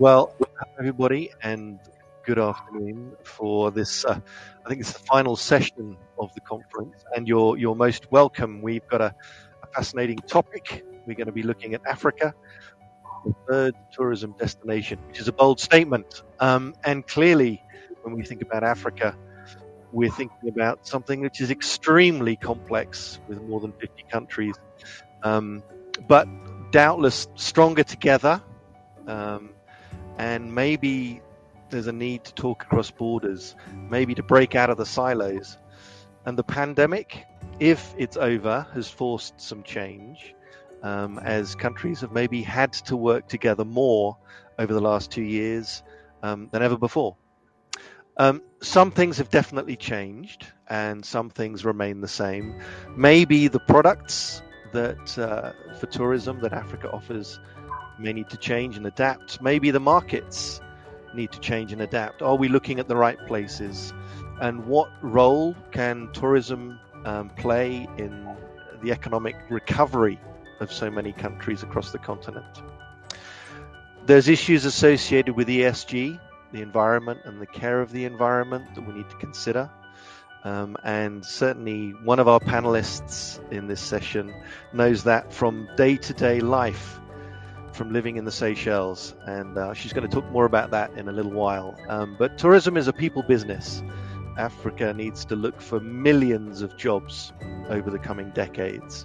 Well, hello everybody, and good afternoon for this. I think it's the final session of the conference, and you're most welcome. We've got a fascinating topic. We're going to be looking at Africa, the third tourism destination, which is a bold statement. And clearly, when we think about Africa, we're thinking about something which is extremely complex with more than 50 countries, but doubtless stronger together. And maybe there's a need to talk across borders, maybe to break out of the silos. And the pandemic, if it's over, has forced some change, as countries have maybe had to work together more over the last 2 years than ever before. Some things have definitely changed, and some things remain the same. Maybe the products that for tourism that Africa offers may need to change and adapt. Maybe the markets need to change and adapt. Are we looking at the right places? And what role can tourism play in the economic recovery of so many countries across the continent? There's issues associated with ESG, the environment and the care of the environment, that we need to consider. And certainly one of our panelists in this session knows that from day-to-day life, from living in the Seychelles, and she's going to talk more about that in a little while. But tourism is a people business. Africa needs to look for millions of jobs over the coming decades.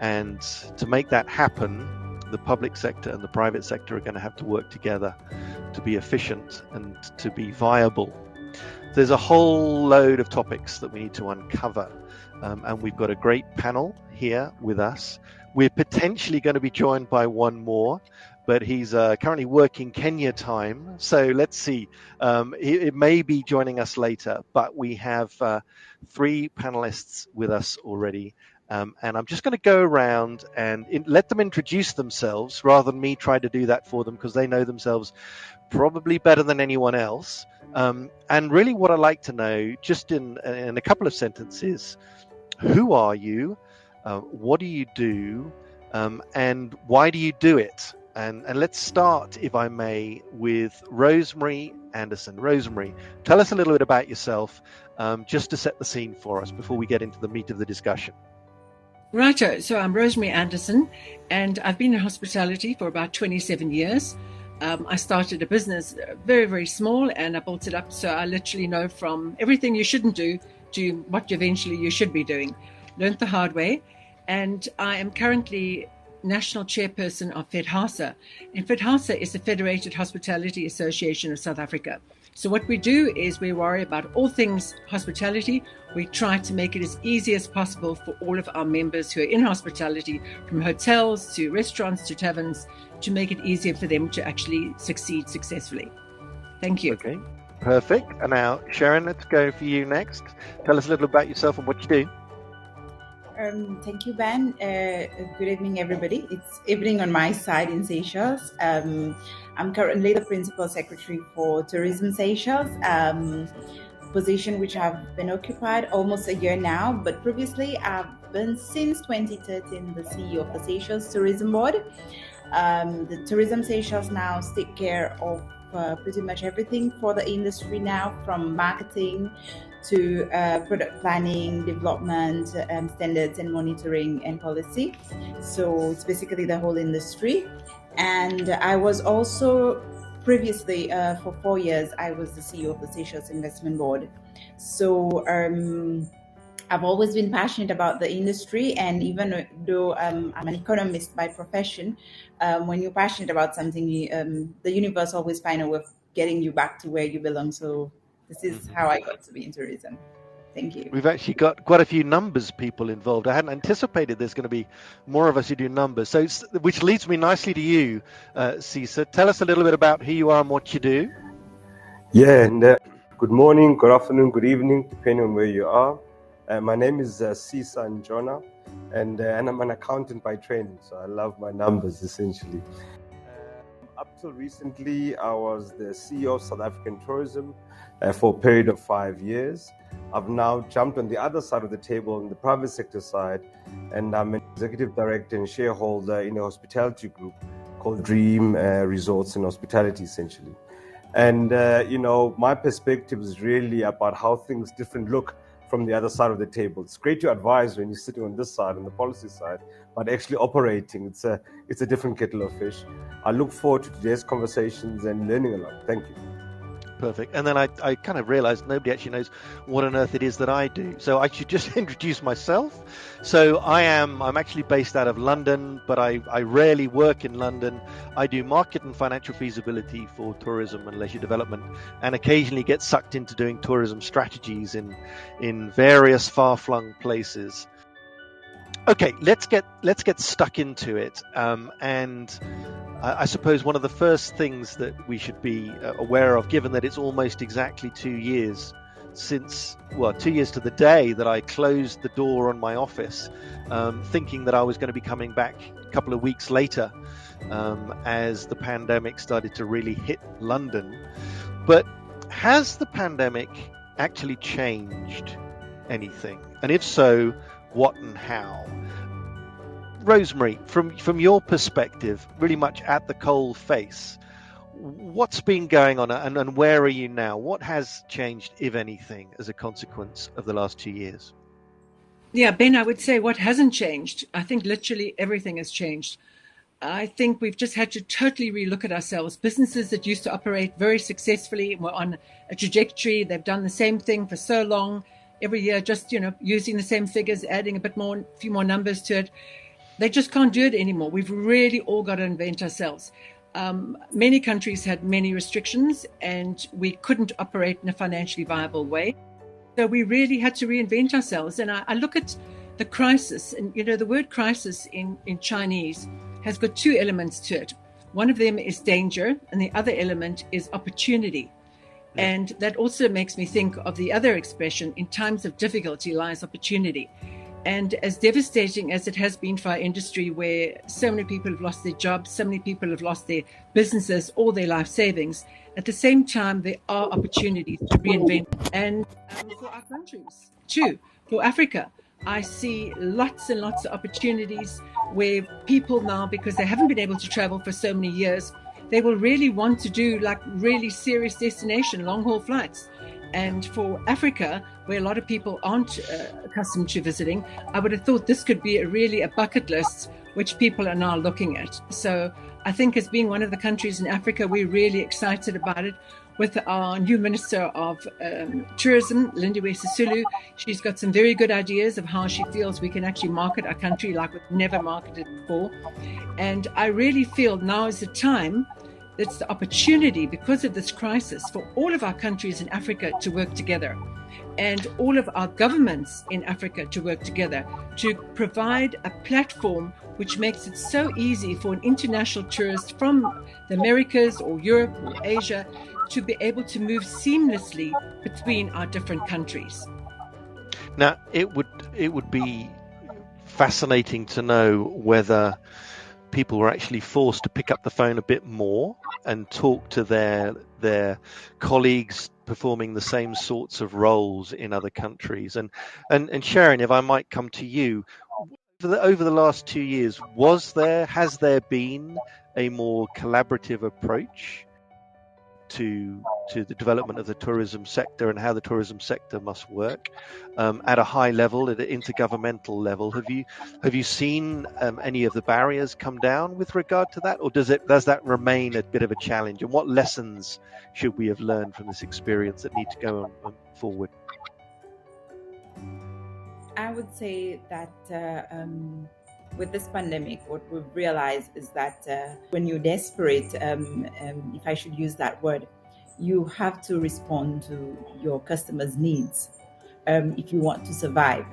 And to make that happen, the public sector and the private sector are going to have to work together to be efficient and to be viable. There's a whole load of topics that we need to uncover. And we've got a great panel here with us. We're potentially going to be joined by one more, but he's currently working Kenya time. So let's see. It may be joining us later, but we have 3 panelists with us already. And I'm just going to go around and let them introduce themselves rather than me try to do that for them, because they know themselves probably better than anyone else. And really what I'd like to know, just in a couple of sentences, who are you? What do you do? And why do you do it? And let's start, if I may, with Rosemary Anderson. Rosemary, tell us a little bit about yourself, just to set the scene for us before we get into the meat of the discussion. Righto, so I'm Rosemary Anderson, and I've been in hospitality for about 27 years. I started a business very, very small, and I built it up, so I literally know from everything you shouldn't do to what eventually you should be doing. Learned the hard way, and I am currently National Chairperson of FEDHASA. And FEDHASA is the Federated Hospitality Association of South Africa. So what we do is we worry about all things hospitality. We try to make it as easy as possible for all of our members who are in hospitality, from hotels to restaurants to taverns, to make it easier for them to actually succeed successfully. Thank you. Okay, perfect. And now, Sherin, let's go for you next. Tell us a little about yourself and what you do. Thank you, Ben. Good evening, everybody. It's evening on my side in Seychelles. I'm currently the Principal Secretary for Tourism Seychelles, position which I've been occupied almost a year now, but previously I've been since 2013 the CEO of the Seychelles Tourism Board. The Tourism Seychelles now take care of pretty much everything for the industry now, from marketing to product planning, development, standards and monitoring and policy. So it's basically the whole industry. And I was also previously, for 4 years, I was the CEO of the Seychelles Investment Board. So I've always been passionate about the industry, and even though I'm an economist by profession, when you're passionate about something, the universe always finds a way of getting you back to where you belong. So this is how I got to be in tourism. Thank you. We've actually got quite a few numbers people involved. I hadn't anticipated there's going to be more of us who do numbers. So, which leads me nicely to you, Sisa. Tell us a little bit about who you are and what you do. Yeah, and good morning, good afternoon, good evening, depending on where you are. My name is Sisa Ntshona, and I'm an accountant by training, so I love my numbers, essentially. Up till recently, I was the CEO of South African Tourism for a period of 5 years. I've now jumped on the other side of the table, on the private sector side, and I'm an executive director and shareholder in a hospitality group called Dream Resorts and Hospitality, essentially. And, my perspective is really about how things different look from the other side of the table. It's great to advise when you're sitting on this side, on the policy side, but actually operating, it's a different kettle of fish. I look forward to today's conversations and learning a lot. Thank you. Perfect. And then I kind of realized nobody actually knows what on earth it is that I do. So I should just introduce myself. So I'm actually based out of London, but I rarely work in London. I do market and financial feasibility for tourism and leisure development, and occasionally get sucked into doing tourism strategies in various far-flung places. Okay, let's get stuck into it. And I suppose one of the first things that we should be aware of, given that it's almost exactly 2 years since, 2 years to the day that I closed the door on my office, thinking that I was going to be coming back a couple of weeks later as the pandemic started to really hit London. But has the pandemic actually changed anything? And if so, what and how? Rosemary, from your perspective, really much at the coal face, what's been going on and where are you now? What has changed, if anything, as a consequence of the last 2 years? Yeah, Ben, I would say what hasn't changed. I think literally everything has changed. I think we've just had to totally relook at ourselves. Businesses that used to operate very successfully were on a trajectory. They've done the same thing for so long, every year, just using the same figures, adding a few more numbers to it. They just can't do it anymore. We've really all got to invent ourselves. Many countries had many restrictions and we couldn't operate in a financially viable way. So we really had to reinvent ourselves. And I look at the crisis, and the word crisis in Chinese has got two elements to it. One of them is danger and the other element is opportunity. Yeah. And that also makes me think of the other expression, in times of difficulty lies opportunity. And as devastating as it has been for our industry, where so many people have lost their jobs, so many people have lost their businesses, all their life savings, at the same time, there are opportunities to reinvent. And for our countries too, for Africa, I see lots and lots of opportunities where people now, because they haven't been able to travel for so many years, they will really want to do like really serious destination, long haul flights. And for Africa, where a lot of people aren't accustomed to visiting, I would have thought this could be really a bucket list, which people are now looking at. So I think as being one of the countries in Africa, we're really excited about it. With our new Minister of Tourism, Lindiwe Sisulu, she's got some very good ideas of how she feels we can actually market our country like we've never marketed before. And I really feel now is the time, it's the opportunity because of this crisis for all of our countries in Africa to work together and all of our governments in Africa to work together to provide a platform which makes it so easy for an international tourist from the Americas or Europe or Asia to be able to move seamlessly between our different countries. Now, it would be fascinating to know whether people were actually forced to pick up the phone a bit more and talk to their colleagues performing the same sorts of roles in other countries. And Sherin, if I might come to you, over the last 2 years, has there been a more collaborative approach to the development of the tourism sector and how the tourism sector must work at a high level, at an intergovernmental level? Have you seen any of the barriers come down with regard to that, or does that remain a bit of a challenge? And what lessons should we have learned from this experience that need to go on forward? I would say that with this pandemic, what we've realized is that when you're desperate, if I should use that word, you have to respond to your customers' needs if you want to survive.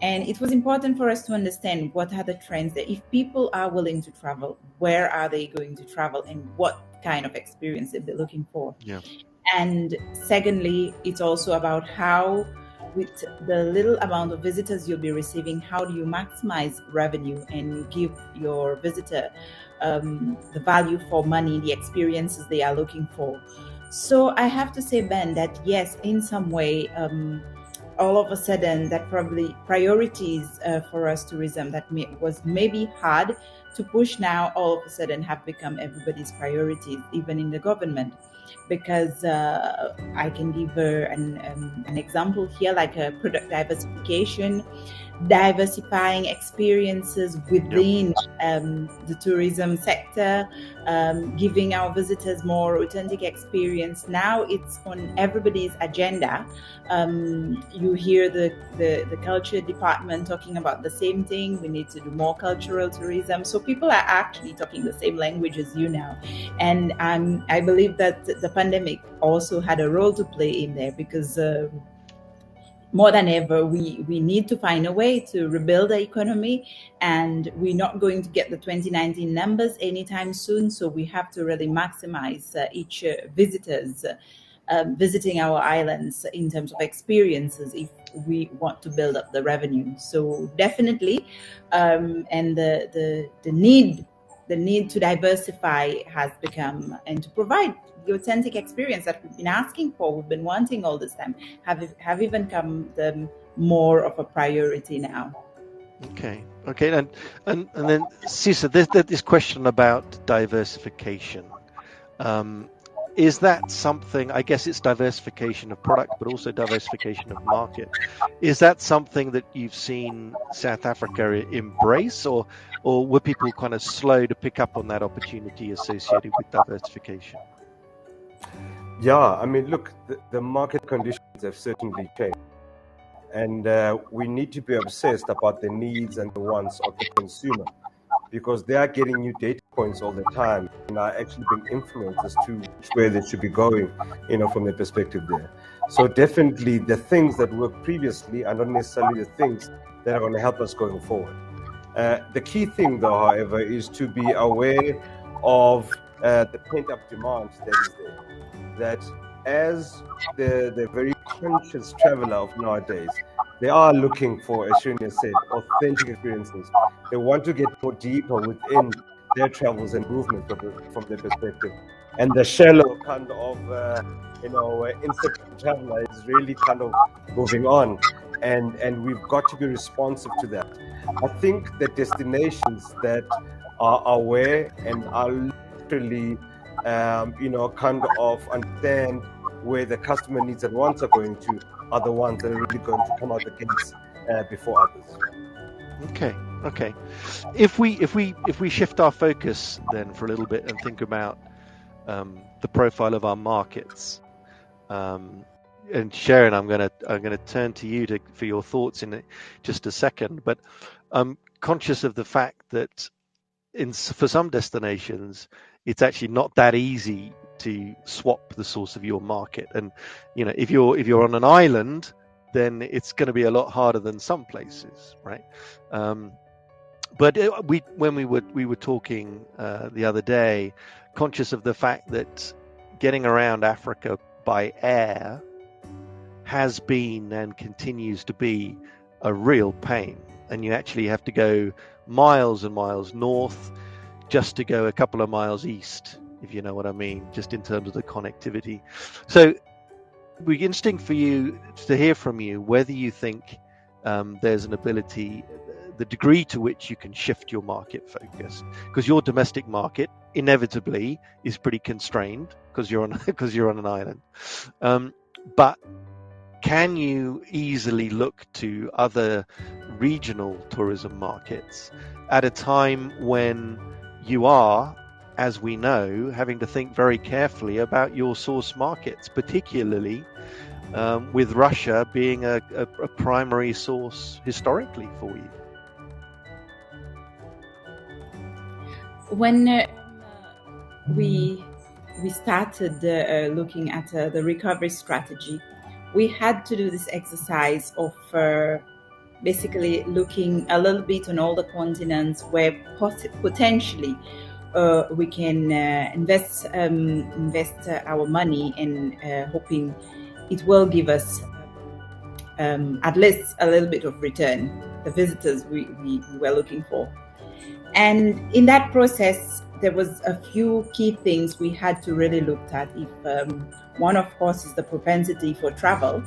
And it was important for us to understand what are the trends that if people are willing to travel, where are they going to travel and what kind of experience they're looking for. Yeah. And secondly, it's also about how, with the little amount of visitors you'll be receiving, how do you maximize revenue and give your visitor the value for money, the experiences they are looking for. So I have to say, Ben, that yes, in some way, all of a sudden, that probably priorities for us tourism that was maybe hard to push now all of a sudden have become everybody's priorities, even in the government. Because I can give an example here, like a product diversification, diversifying experiences within the tourism sector, giving our visitors more authentic experience. Now it's on everybody's agenda. You hear the culture department talking about the same thing. We need to do more cultural tourism. So people are actually talking the same language as you now. And I believe that the pandemic also had a role to play in there, because more than ever, we need to find a way to rebuild the economy, and we're not going to get the 2019 numbers anytime soon. So we have to really maximize each visitors visiting our islands in terms of experiences if we want to build up the revenue. So definitely, and the need to diversify has become, and to provide the authentic experience that we've been asking for, we've been wanting all this time, have even come more of a priority now. Okay, and then Sisa, there's this question about diversification. Is that something? I guess it's diversification of product, but also diversification of market. Is that something that you've seen South Africa embrace, or were people kind of slow to pick up on that opportunity associated with diversification? Yeah, I mean, look, the market conditions have certainly changed, and we need to be obsessed about the needs and the wants of the consumer, because they are getting new data points all the time and are actually being influenced as to where they should be going, from their perspective there. So definitely the things that worked previously are not necessarily the things that are going to help us going forward. The key thing, though, however, is to be aware of the pent-up demand that is there. That as the very conscious traveler of nowadays, they are looking for, as Sherin said, authentic experiences. They want to get more deeper within their travels and movements from their perspective. And the shallow kind of, Instagram traveler is really kind of moving on. And we've got to be responsive to that. I think the destinations that are aware and are literally, kind of understand where the customer needs and wants are going to, are the ones that are really going to come out the gates before others. Okay. If we shift our focus then for a little bit and think about the profile of our markets, and Sherin, I'm gonna turn to you for your thoughts in just a second. But I'm conscious of the fact that for some destinations, it's actually not that easy to swap the source of your market. And if you're on an island, then it's going to be a lot harder than some places, right? But when we were talking the other day, conscious of the fact that getting around Africa by air has been and continues to be a real pain, and you actually have to go miles and miles north just to go a couple of miles east, if you know what I mean, just in terms of the connectivity. So it would be interesting for you to hear from you whether you think there's an ability, the degree to which you can shift your market focus, because your domestic market inevitably is pretty constrained because you're on an island. But can you easily look to other regional tourism markets at a time when you are, as we know, having to think very carefully about your source markets, particularly with Russia being a primary source historically for you? When we started looking at the recovery strategy, we had to do this exercise of basically looking a little bit on all the continents where potentially we can invest our money, and hoping it will give us at least a little bit of return, the visitors we were looking for. And in that process, there was a few key things we had to really look at. One, of course, is the propensity for travel.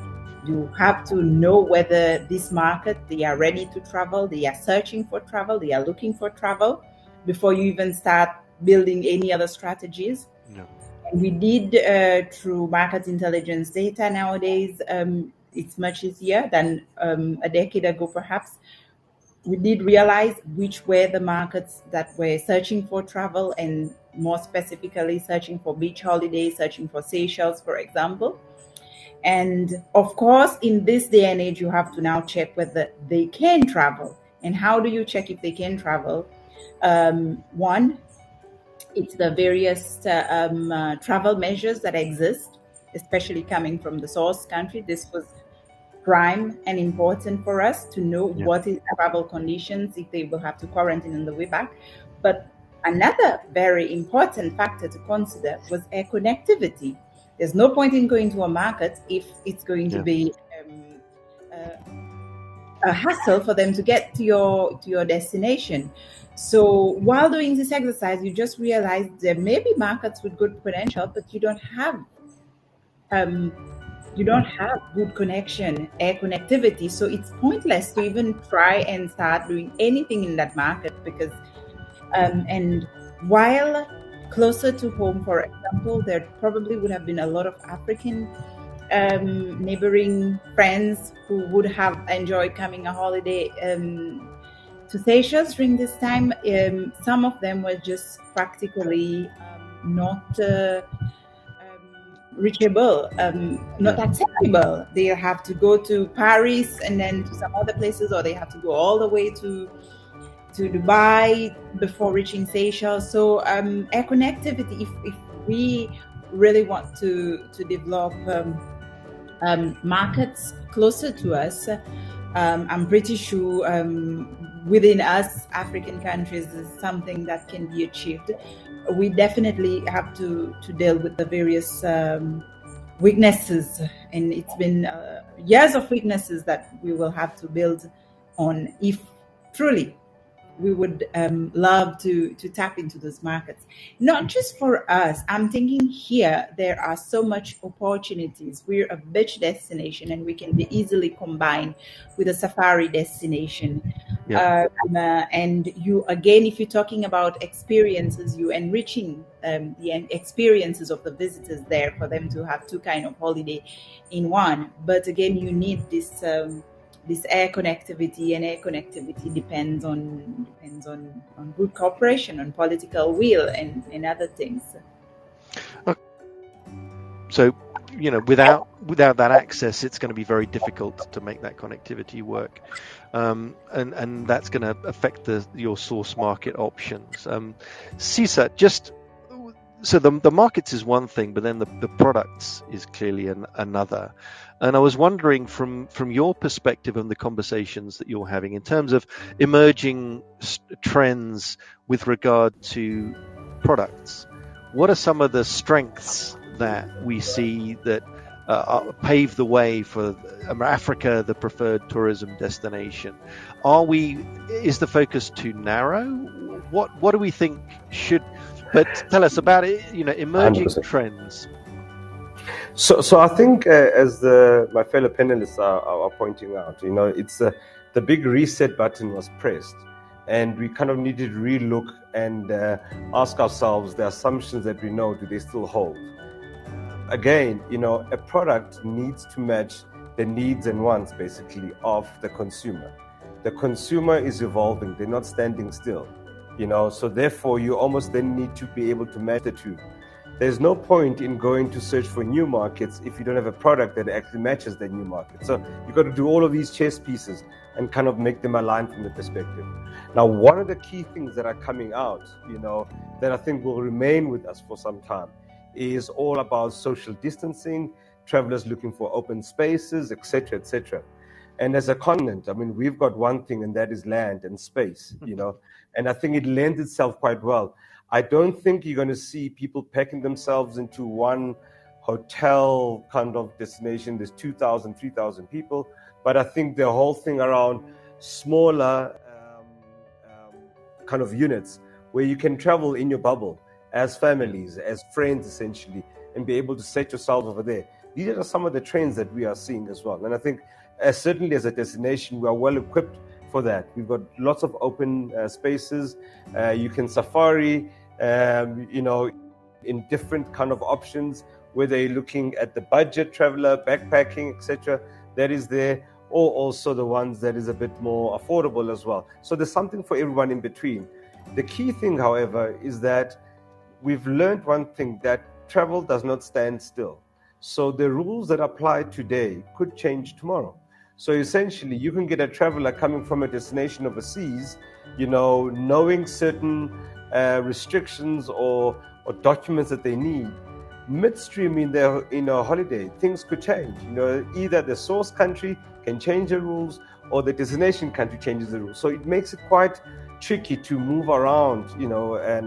You have to know whether this market, they are ready to travel, they are searching for travel, they are looking for travel. before you even start building any other strategies. No. And we did through market intelligence data nowadays. It's much easier than a decade ago, perhaps. We did realize which were the markets that were searching for travel, and more specifically searching for beach holidays, searching for Seychelles, for example. And of course, in this day and age, you have to now check whether they can travel. And how do you check if they can travel? One, it's the various travel measures that exist, especially coming from the source country. This was prime and important for us to know what is travel conditions, if they will have to quarantine on the way back. But another very important factor to consider was air connectivity. There's no point in going to a market if it's going to be a hassle for them to get to your destination. So while doing this exercise, you just realize there may be markets with good potential, but you don't have good connection, air connectivity. So it's pointless to even try and start doing anything in that market, because and while closer to home, for example, there probably would have been a lot of African neighboring friends who would have enjoyed coming a holiday to Seychelles during this time. Some of them were just practically not reachable, not accessible. They have to go to Paris and then to some other places, or they have to go all the way to Dubai before reaching Seychelles. So air connectivity, if we really want to develop markets closer to us, I'm pretty sure within us African countries is something that can be achieved. We definitely have to deal with the various weaknesses, and it's been years of weaknesses that we will have to build on if truly we would love to tap into those markets. Not just for us. I'm thinking here there are so much opportunities. We're a beach destination, and we can be easily combined with a safari destination. And you, again, if you're talking about experiences, you enriching the experiences of the visitors there for them to have two kind of holiday in one. But again, you need this air connectivity, and air connectivity depends on good cooperation, on political will, and other things. So, without that access, it's going to be very difficult to make that connectivity work, and that's going to affect your source market options. Sisa, so the markets is one thing, but then the products is clearly another. And I was wondering from your perspective and the conversations that you're having in terms of emerging trends with regard to products, what are some of the strengths that we see that pave the way for Africa, the preferred tourism destination? Is the focus too narrow? What do we think should? But tell us about it. Emerging 100%. trends. So I think, as my fellow panelists are pointing out, it's the big reset button was pressed, and we kind of needed to relook and ask ourselves the assumptions that we know, do they still hold? Again, a product needs to match the needs and wants, basically, of the consumer. The consumer is evolving; they're not standing still. So therefore, you almost then need to be able to match the two. There's no point in going to search for new markets if you don't have a product that actually matches the new market. So you've got to do all of these chess pieces and kind of make them align from the perspective. Now, one of the key things that are coming out, that I think will remain with us for some time, is all about social distancing, travelers looking for open spaces, etc., etc. And as a continent, we've got one thing, and that is land and space, and I think it lends itself quite well. I don't think you're going to see people packing themselves into one hotel kind of destination. There's 2,000, 3,000 people. But I think the whole thing around smaller kind of units where you can travel in your bubble as families, as friends, essentially, and be able to set yourself over there. These are some of the trends that we are seeing as well. And I think certainly as a destination, we are well equipped for that. We've got lots of open spaces. You can safari, in different kind of options, whether you're looking at the budget traveler, backpacking, etc. That is there, or also the ones that is a bit more affordable as well. So there's something for everyone in between. The key thing, however, is that we've learned one thing, that travel does not stand still. So the rules that apply today could change tomorrow. So essentially, you can get a traveler coming from a destination overseas, knowing certain restrictions or documents that they need. Midstream in their holiday, things could change. Either the source country can change the rules or the destination country changes the rules. So it makes it quite tricky to move around,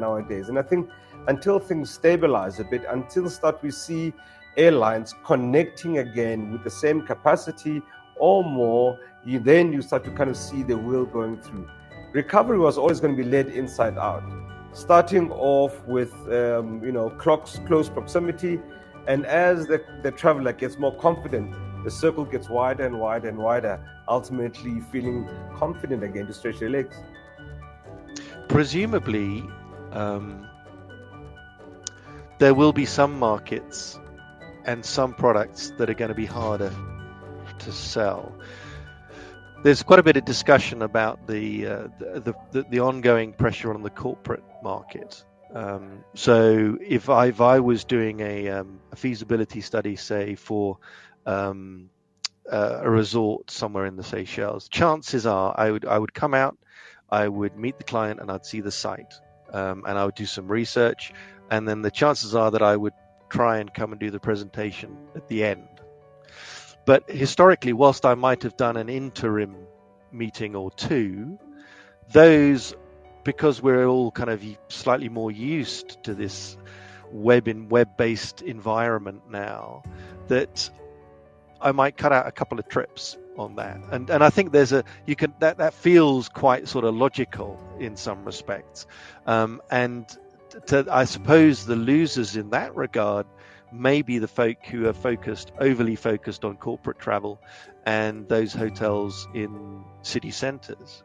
nowadays. And I think until things stabilize a bit, until we see airlines connecting again with the same capacity or more, then you start to kind of see the wheel going through. Recovery was always going to be led inside out, starting off with close proximity, and as the traveler gets more confident, the circle gets wider and wider and wider, ultimately feeling confident again to stretch their legs. Presumably, there will be some markets and some products that are going to be harder to sell. There's quite a bit of discussion about the ongoing pressure on the corporate market. So if I was doing a feasibility study, say for a resort somewhere in the Seychelles, chances are I would come out, I would meet the client, and I'd see the site, and I would do some research, and then the chances are that I would try and come and do the presentation at the end. But historically, whilst I might have done an interim meeting or two, those, because we're all kind of slightly more used to this web-based environment now, that I might cut out a couple of trips on that. And I think that feels quite sort of logical in some respects. I suppose the losers in that regard may be the folk who are overly focused on corporate travel and those hotels in city centres.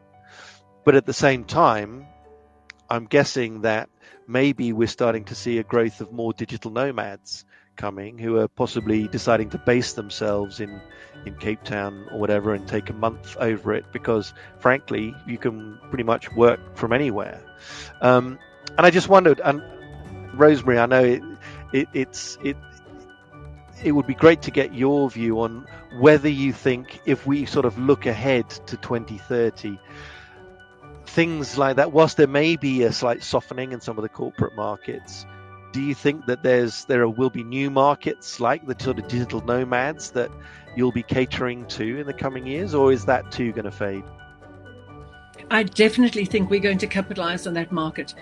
But at the same time, I'm guessing that maybe we're starting to see a growth of more digital nomads coming, who are possibly deciding to base themselves in Cape Town or whatever and take a month over it, because frankly, you can pretty much work from anywhere. And I just wondered, and Rosemary, I know it would be great to get your view on whether you think, if we sort of look ahead to 2030, things like that, whilst there may be a slight softening in some of the corporate markets, do you think that there will be new markets like the sort of digital nomads that you'll be catering to in the coming years, or is that too going to fade? I definitely think we're going to capitalize on that market.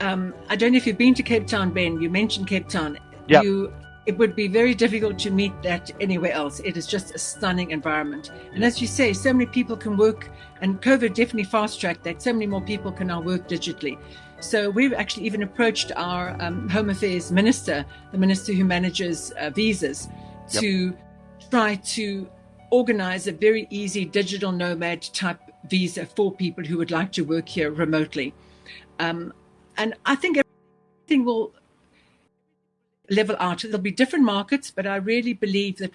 I don't know if you've been to Cape Town, Ben. You mentioned Cape Town. Yeah. It would be very difficult to meet that anywhere else. It is just a stunning environment. And as you say, so many people can work, and COVID definitely fast-tracked that. So many more people can now work digitally. So we've actually even approached our Home Affairs Minister, the minister who manages visas, to try to organize a very easy digital nomad type visa for people who would like to work here remotely. And I think everything will level out. There'll be different markets, but I really believe that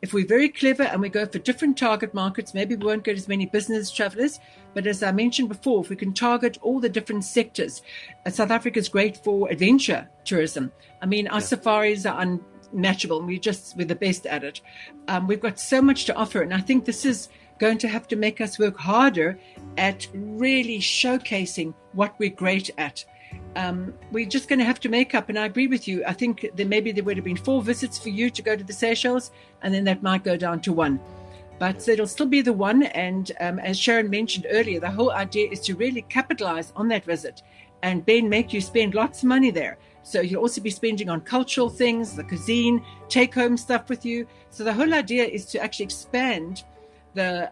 if we're very clever and we go for different target markets, maybe we won't get as many business travelers, but as I mentioned before, if we can target all the different sectors, South Africa is great for adventure tourism. I mean, our safaris are unmatchable, and we're the best at it. We've got so much to offer, and I think this is going to have to make us work harder at really showcasing what we're great at. We're just going to have to make up, and I agree with you. I think that maybe there would have been 4 visits for you to go to the Seychelles, and then that might go down to 1. But it'll still be the one, and as Sherin mentioned earlier, the whole idea is to really capitalize on that visit and Ben, make you spend lots of money there. So you'll also be spending on cultural things, the cuisine, take home stuff with you. So the whole idea is to actually expand the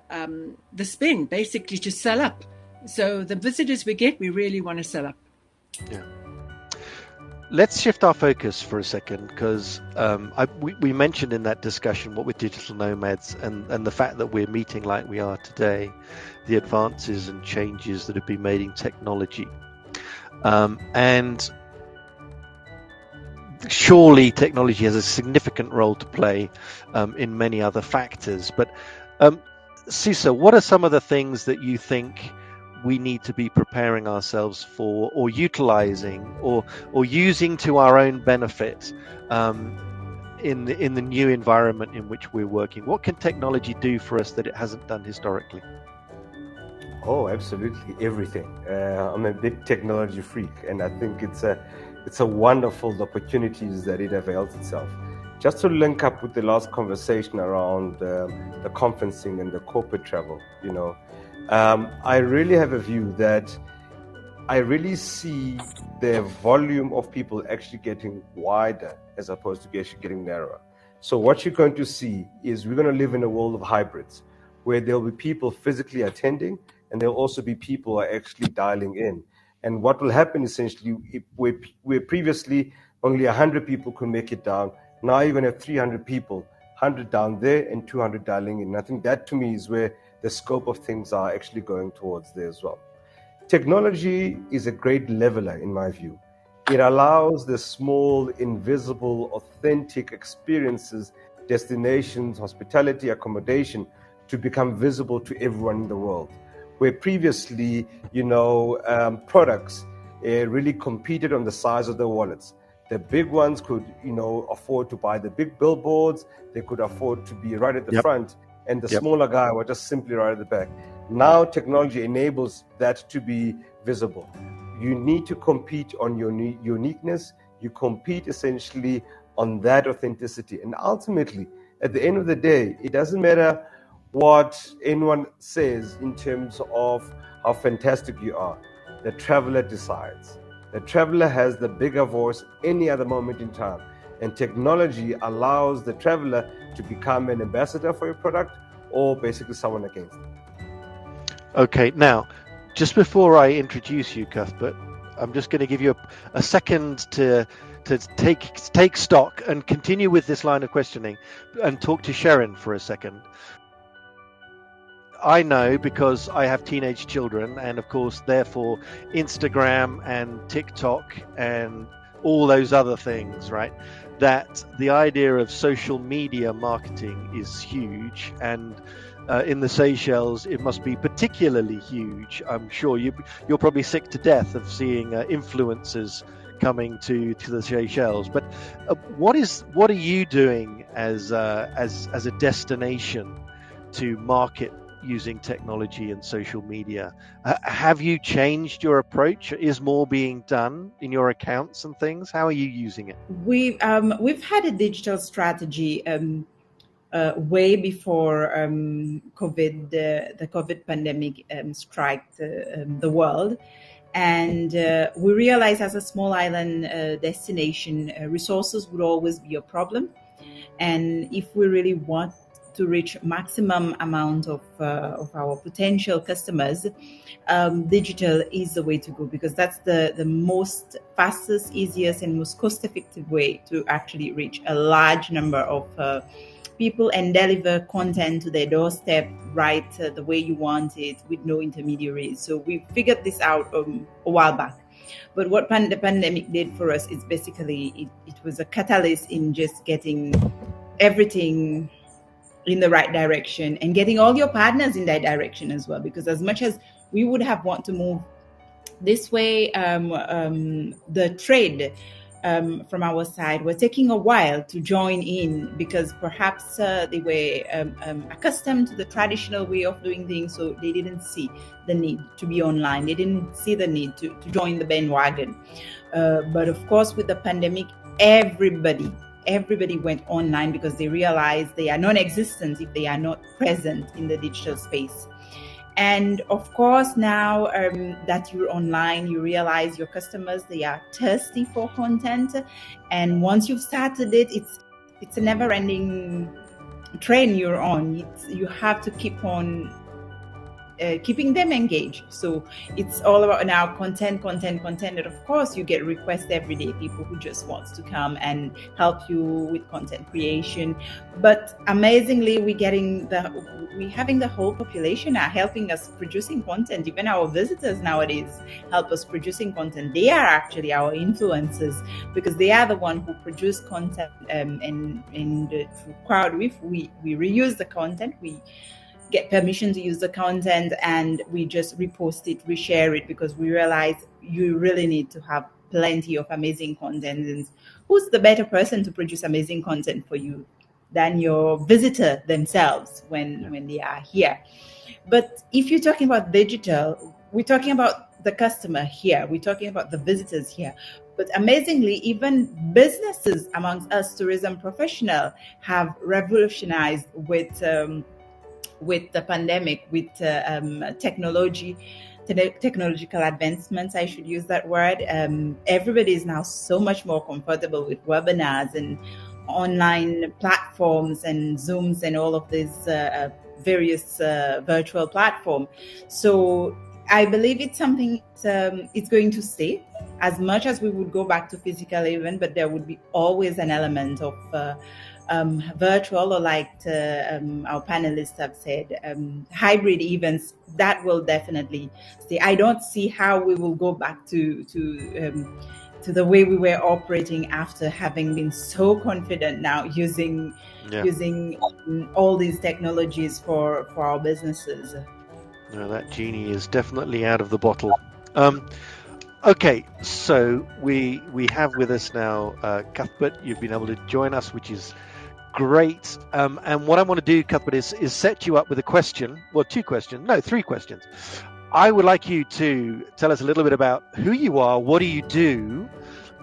spend, basically to sell up. So the visitors we get, we really want to sell up. Yeah. let's shift our focus for a second, because we mentioned in that discussion what with digital nomads and the fact that we're meeting like we are today, the advances and changes that have been made in technology. And surely technology has a significant role to play in many other factors. But Sisa, what are some of the things that you think we need to be preparing ourselves for, or utilizing, or using to our own benefit in the new environment in which we're working? What can technology do for us that it hasn't done historically? Oh, absolutely everything. I'm a big technology freak, and I think it's a wonderful opportunities that it avails itself. Just to link up with the last conversation around the conferencing and the corporate travel, I really have a view that I really see the volume of people actually getting wider as opposed to actually getting narrower. So what you're going to see is we're going to live in a world of hybrids, where there'll be people physically attending, and there'll also be people who are actually dialing in. And what will happen essentially, where previously only 100 people could make it down, now you're going to have 300 people, 100 down there and 200 dialing in. And I think that to me is where the scope of things are actually going towards there as well. Technology is a great leveler in my view. It allows the small, invisible, authentic experiences, destinations, hospitality, accommodation to become visible to everyone in the world. Where previously, products really competed on the size of their wallets. The big ones could, afford to buy the big billboards. They could afford to be right at the front, and the smaller guy was just simply right at the back. Now technology enables that to be visible. You need to compete on your uniqueness. You compete essentially on that authenticity. And ultimately, at the end of the day, it doesn't matter what anyone says in terms of how fantastic you are. The traveler decides. The traveler has the bigger voice any other moment in time. And technology allows the traveler to become an ambassador for your product or basically someone against it. Okay, now, just before I introduce you, Cuthbert, I'm just going to give you a second to take stock and continue with this line of questioning and talk to Sherin for a second. I know, because I have teenage children, and of course, therefore, Instagram and TikTok and all those other things, right? That the idea of social media marketing is huge, and in the Seychelles, it must be particularly huge. I'm sure you're probably sick to death of seeing influencers coming to the Seychelles. But what are you doing as a destination to market using technology and social media? Have you changed your approach? Is more being done in your accounts and things? How are you using it? We've had a digital strategy way before COVID, the COVID pandemic struck the world. And we realized as a small island destination, resources would always be a problem. And if we really want to reach maximum amount of our potential customers, digital is the way to go, because that's the most fastest, easiest, and most cost-effective way to actually reach a large number of people and deliver content to their doorstep right the way you want it, with no intermediaries. So we figured this out a while back. But what the pandemic did for us is basically it was a catalyst in just getting everything in the right direction and getting all your partners in that direction as well. Because as much as we would have want to move this way, the trade from our side was taking a while to join in, because perhaps they were accustomed to the traditional way of doing things, so they didn't see the need to be online. They didn't see the need to join the bandwagon. But of course, with the pandemic, everybody went online, because they realized they are non-existent if they are not present in the digital space. And of course, now that you're online, you realize your customers, they are thirsty for content. And once you've started it, it's a never-ending train you're on. You have to keep on keeping them engaged. So it's all about now content. And of course, you get requests every day, people who just wants to come and help you with content creation. But amazingly, we're having the whole population now helping us producing content. Even our visitors nowadays help us producing content. They are actually our influencers, because they are the one who produce content through CrowdWeave. We reuse the content, we get permission to use the content, and we just repost it, reshare it, because we realize you really need to have plenty of amazing content. And who's the better person to produce amazing content for you than your visitor themselves when they are here? But if you're talking about digital, we're talking about the customer here, we're talking about the visitors here. But amazingly, even businesses amongst us tourism professionals have revolutionized with the pandemic, with technological advancements, I should use that word. Everybody is now so much more comfortable with webinars and online platforms and Zooms and all of these various virtual platforms. So I believe it's something it's going to stay, as much as we would go back to physical event, but there would be always an element of virtual, or like our panelists have said, hybrid events that will definitely stay. I don't see how we will go back to the way we were operating after having been so confident now using all these technologies for our businesses. No, that genie is definitely out of the bottle. Okay, so we have with us now Cuthbert. You've been able to join us, which is great. And what I want to do, Cuthbert, is set you up with a question. Well, three questions. I would like you to tell us a little bit about who you are, what do you do,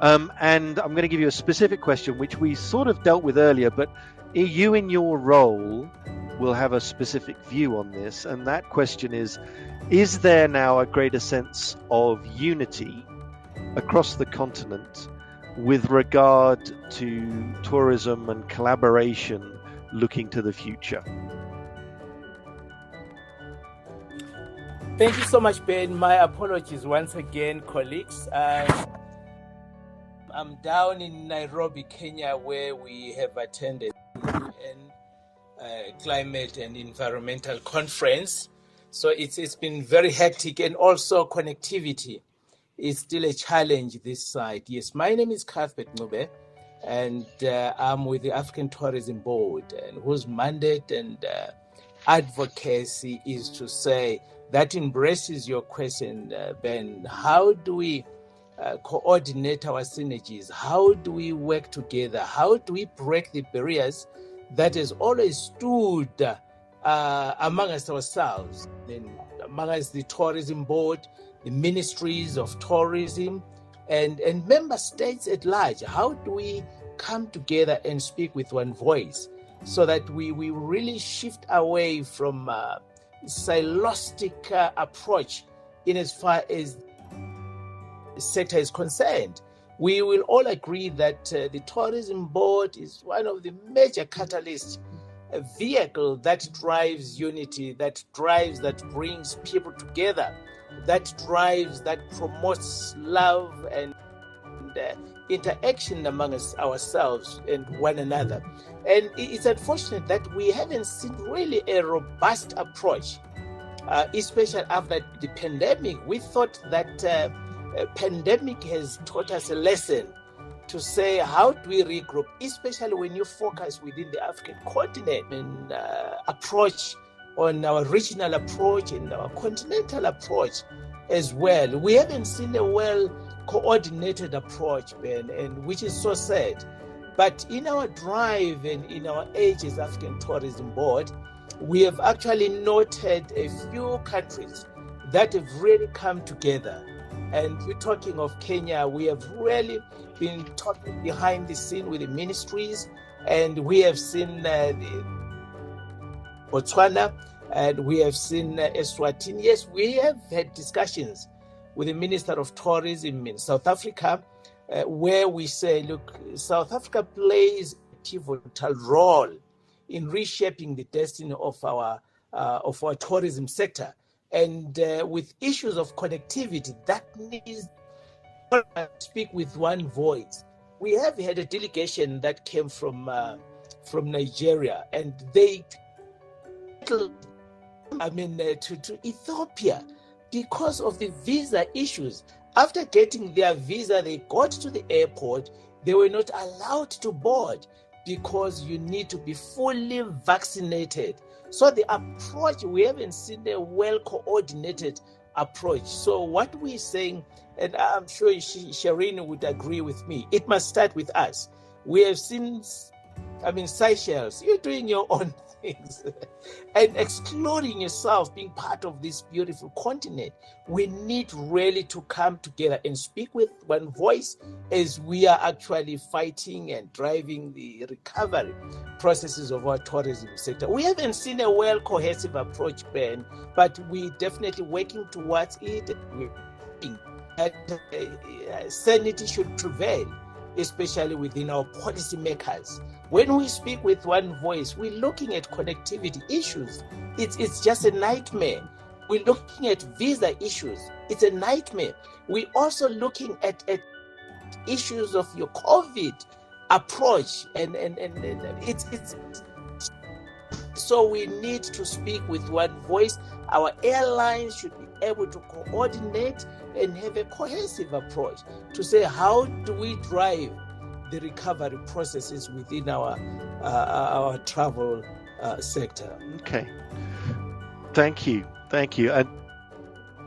and I'm going to give you a specific question, which we sort of dealt with earlier, but you in your role will have a specific view on this. And that question is there now a greater sense of unity across the continent with regard to tourism and collaboration looking to the future? Thank you so much, Ben. My apologies once again, colleagues. I'm down in Nairobi, Kenya, where we have attended climate and environmental conference. So it's been very hectic, and also connectivity is still a challenge this side. Yes, my name is Cuthbert Ncube, and I'm with the African Tourism Board, and whose mandate and advocacy is to say, that embraces your question, Ben. How do we coordinate our synergies? How do we work together? How do we break the barriers that has always stood among us ourselves, among us the Tourism Board, the ministries of tourism, and member states at large? How do we come together and speak with one voice so that we really shift away from siloistic approach in as far as the sector is concerned? We will all agree that the Tourism Board is one of the major catalysts, a vehicle that drives unity, that brings people together, that drives, that promotes love and interaction among ourselves and one another. And it's unfortunate that we haven't seen really a robust approach, especially after the pandemic. We thought that pandemic has taught us a lesson to say, how do we regroup, especially when you focus within the African continent and approach on our regional approach and our continental approach as well. We haven't seen a well coordinated approach, Ben, and which is so sad. But in our drive and in our age as African Tourism Board, we have actually noted a few countries that have really come together. And we're talking of Kenya. We have really been talking behind the scene with the ministries, and we have seen Botswana, and we have seen Eswatini. Yes, we have had discussions with the Minister of Tourism in South Africa, where we say, look, South Africa plays a pivotal role in reshaping the destiny of our tourism sector. And with issues of connectivity, that needs to speak with one voice. We have had a delegation that came from Nigeria, and they to Ethiopia because of the visa issues. After getting their visa, they got to the airport. They were not allowed to board because you need to be fully vaccinated. So the approach, we haven't seen a well-coordinated approach. So what we're saying, and I'm sure Sherin would agree with me, it must start with us. We have seen, Seychelles, you're doing your own things and excluding yourself being part of this beautiful continent. We need really to come together and speak with one voice as we are actually fighting and driving the recovery processes of our tourism sector. We haven't seen a well cohesive approach, Ben, but we're definitely working towards it. Sanity should prevail, especially within our policymakers. When we speak with one voice, we're looking at connectivity issues. It's just a nightmare. We're looking at visa issues. It's a nightmare. We're also looking at issues of your COVID approach, and it's so we need to speak with one voice. Our airlines should be able to coordinate and have a cohesive approach to say, how do we drive the recovery processes within our travel sector? Okay, thank you. And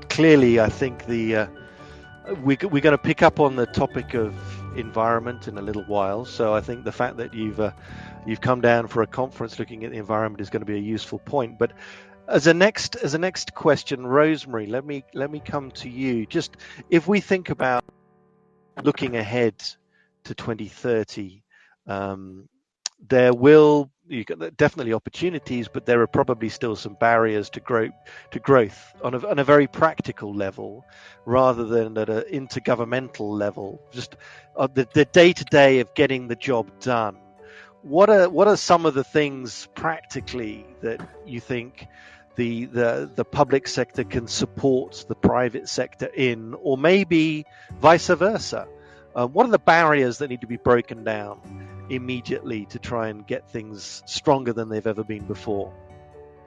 clearly, I think we're going to pick up on the topic of environment in a little while. So I think the fact that you've come down for a conference looking at the environment is going to be a useful point. But as a next question, Rosemary, let me come to you. Just if we think about looking ahead to 2030, there will definitely opportunities, but there are probably still some barriers to growth on a very practical level, rather than at an intergovernmental level. Just the day-to-day of getting the job done. What are some of the things practically that you think the public sector can support the private sector in, or maybe vice versa? What are the barriers that need to be broken down immediately to try and get things stronger than they've ever been before?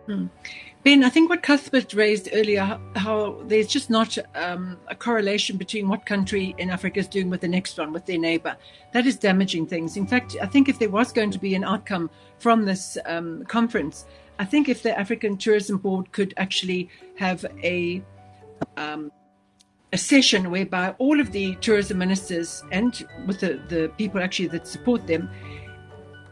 Ben, I think what Cuthbert raised earlier, how there's just not a correlation between what country in Africa is doing with the next one, with their neighbor. That is damaging things. In fact, I think if there was going to be an outcome from this conference, I think if the African Tourism Board could actually have a session whereby all of the tourism ministers and with the people actually that support them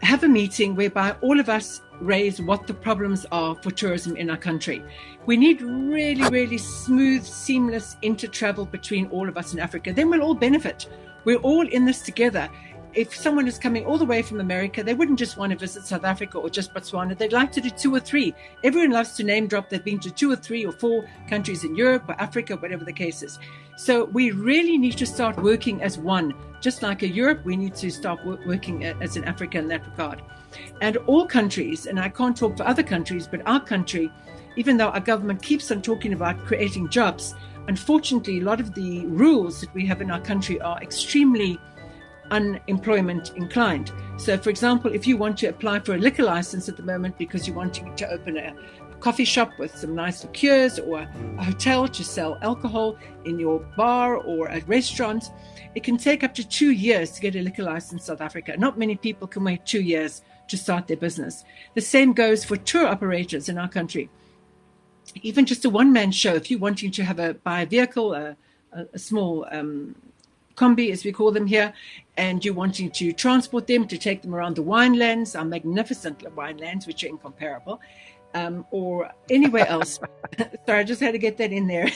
have a meeting whereby all of us raise what the problems are for tourism in our country. We need really, really smooth, seamless inter-travel between all of us in Africa. Then we'll all benefit. We're all in this together. If someone is coming all the way from America, they wouldn't just want to visit South Africa or just Botswana. They'd like to do 2 or 3. Everyone loves to name drop. They've been to 2 or 3 or 4 countries in Europe or Africa, whatever the case is. So we really need to start working as one. Just like in Europe, we need to start working as an Africa in that regard. And all countries, and I can't talk for other countries, but our country, even though our government keeps on talking about creating jobs, unfortunately, a lot of the rules that we have in our country are extremely unemployment inclined. So, for example, if you want to apply for a liquor license at the moment because you're wanting to open a coffee shop with some nice liqueurs, or a hotel to sell alcohol in your bar or a restaurant, it can take up to 2 years to get a liquor license in South Africa. Not many people can wait 2 years to start their business. The same goes for tour operators in our country. Even just a one-man show, if you're wanting to buy a vehicle, a small combi, as we call them here, and you're wanting to transport them, to take them around the winelands, our magnificent winelands, which are incomparable, or anywhere else. Sorry, I just had to get that in there.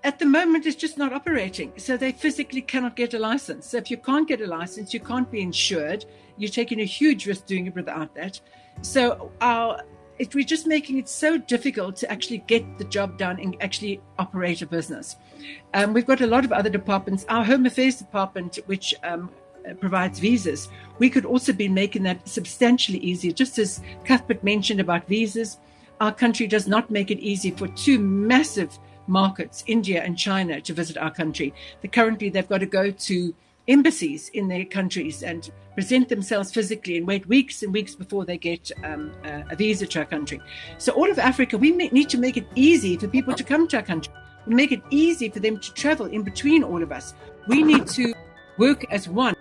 At the moment, it's just not operating. So they physically cannot get a license. So if you can't get a license, you can't be insured. You're taking a huge risk doing it without that. So we're just making it so difficult to actually get the job done and actually operate a business. We've got a lot of other departments. Our Home Affairs Department, which provides visas, we could also be making that substantially easier. Just as Cuthbert mentioned about visas, our country does not make it easy for two massive markets, India and China, to visit our country. Currently, they've got to go to embassies in their countries and present themselves physically and wait weeks and weeks before they get a visa to our country. So all of Africa, we need to make it easy for people to come to our country. We make it easy for them to travel in between all of us. We need to work as one.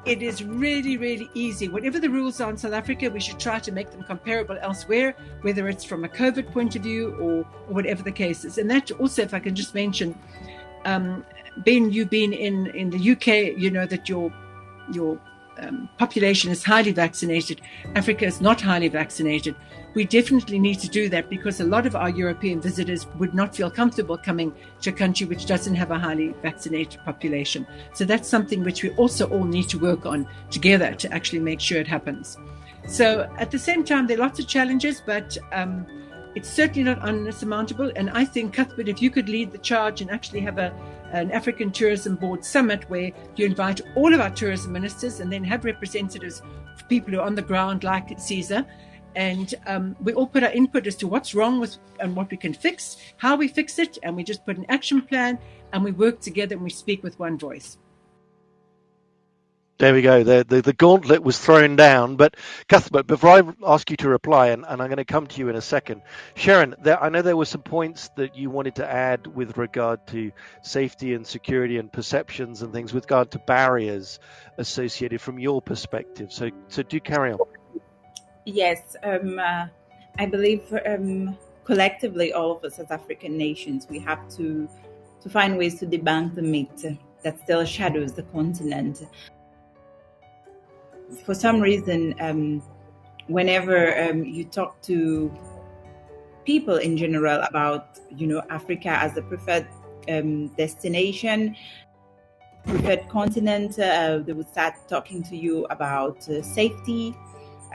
It is really, really easy. Whatever the rules are in South Africa, we should try to make them comparable elsewhere, whether it's from a COVID point of view or whatever the case is. And that also, if I can just mention, Ben, you've been in the UK, you know that your population is highly vaccinated. Africa is not highly vaccinated. We definitely need to do that because a lot of our European visitors would not feel comfortable coming to a country which doesn't have a highly vaccinated population. So that's something which we also all need to work on together to actually make sure it happens. So at the same time, there are lots of challenges, but it's certainly not unsurmountable. And I think, Cuthbert, if you could lead the charge and actually have an African Tourism Board summit where you invite all of our tourism ministers and then have representatives for people who are on the ground like Sisa, and we all put our input as to what's wrong with and what we can fix, how we fix it, and we just put an action plan and we work together and we speak with one voice. There we go. The gauntlet was thrown down. But Cuthbert, before I ask you to reply, and I'm going to come to you in a second, Sherin, I know there were some points that you wanted to add with regard to safety and security and perceptions and things with regard to barriers associated from your perspective. So do carry on. Yes, I believe collectively, all of us as African nations, we have to find ways to debunk the myth that still shadows the continent. For some reason, whenever you talk to people in general about, Africa as the preferred destination, preferred continent, they would start talking to you about safety.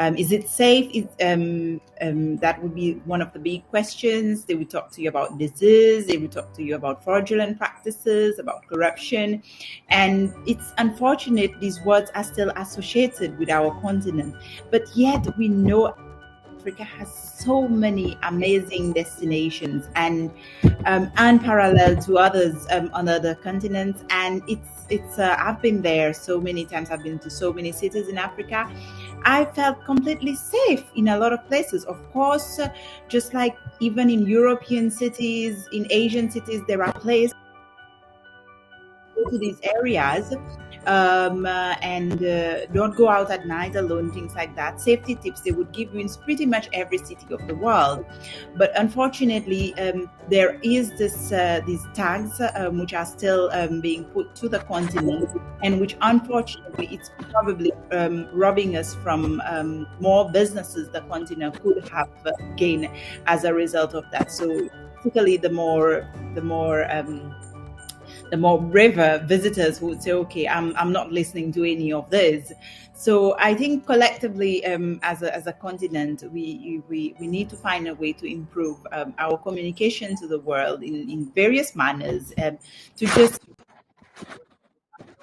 Is it safe? That would be one of the big questions. They would talk to you about disease. They would talk to you about fraudulent practices, about corruption. And it's unfortunate these words are still associated with our continent. But yet we know Africa has so many amazing destinations and unparalleled to others on other continents. And it's I've been there so many times. I've been to so many cities in Africa. I felt completely safe in a lot of places. Of course, just like even in European cities, in Asian cities, there are places to these areas and don't go out at night alone, things like that. Safety tips they would give you in pretty much every city of the world. But unfortunately, there is these tags which are still being put to the continent, and which unfortunately it's probably robbing us from more businesses the continent could have gained as a result of that. So particularly the more braver visitors who would say, okay, I'm not listening to any of this. So I think collectively, as a continent, we need to find a way to improve our communication to the world in various manners, to just not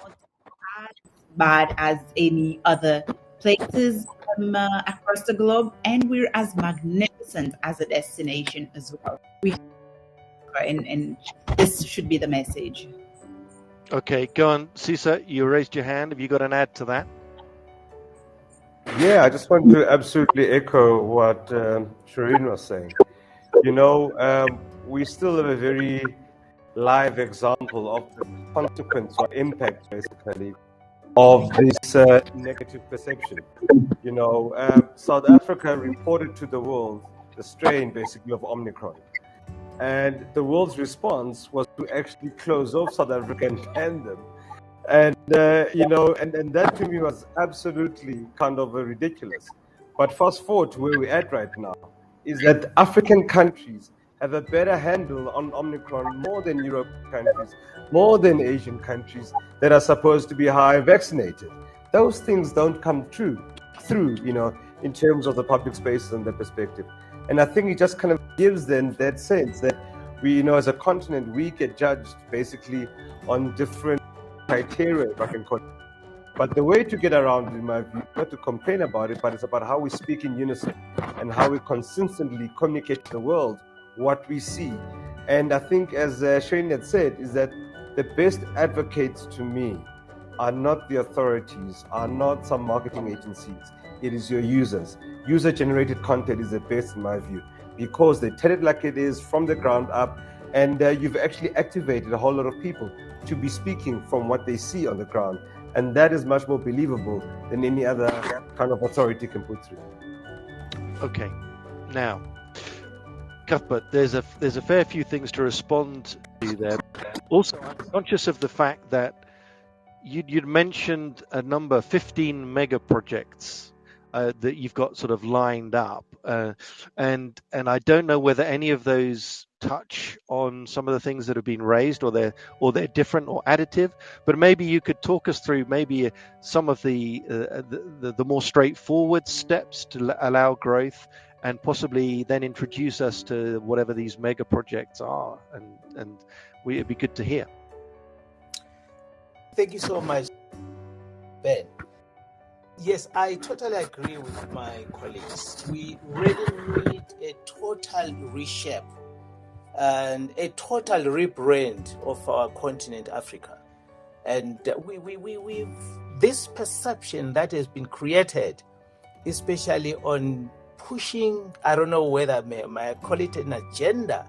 as bad as any other places across the globe, and we're as magnificent as a destination as well. And this should be the message. Okay, go on, Sisa. You raised your hand. Have you got an add to that? Yeah, I just want to absolutely echo what Sherin was saying. We still have a very live example of the consequence or impact, basically, of this negative perception. South Africa reported to the world the strain, basically, of Omicron. And the world's response was to actually close off South Africa and ban them. And, and that to me was absolutely kind of ridiculous. But fast forward to where we're at right now, is that African countries have a better handle on Omicron more than European countries, more than Asian countries that are supposed to be high vaccinated. Those things don't come through, in terms of the public spaces and the perspective. And I think it just kind of gives them that sense that we, as a continent, we get judged basically on different criteria, if I can call it. But the way to get around it, in my view, not to complain about it, but it's about how we speak in unison and how we consistently communicate to the world what we see. And I think, as Sherin had said, is that the best advocates to me are not the authorities, are not some marketing agencies. It is your users. User-generated content is the best in my view, because they tell it like it is from the ground up, and you've actually activated a whole lot of people to be speaking from what they see on the ground. And that is much more believable than any other kind of authority can put through. Okay, now, Cuthbert, there's a fair few things to respond to there. Also, I'm conscious of the fact that you'd mentioned a number, 15 mega projects that you've got sort of lined up, and I don't know whether any of those touch on some of the things that have been raised, or they're different or additive. But maybe you could talk us through maybe some of the more straightforward steps to allow growth, and possibly then introduce us to whatever these mega projects are, and it'd be good to hear. Thank you so much, Ben. Yes, I totally agree with my colleagues. We really need a total reshape and a total rebrand of our continent, Africa. And we this perception that has been created, especially on pushing, I don't know whether I call it an agenda,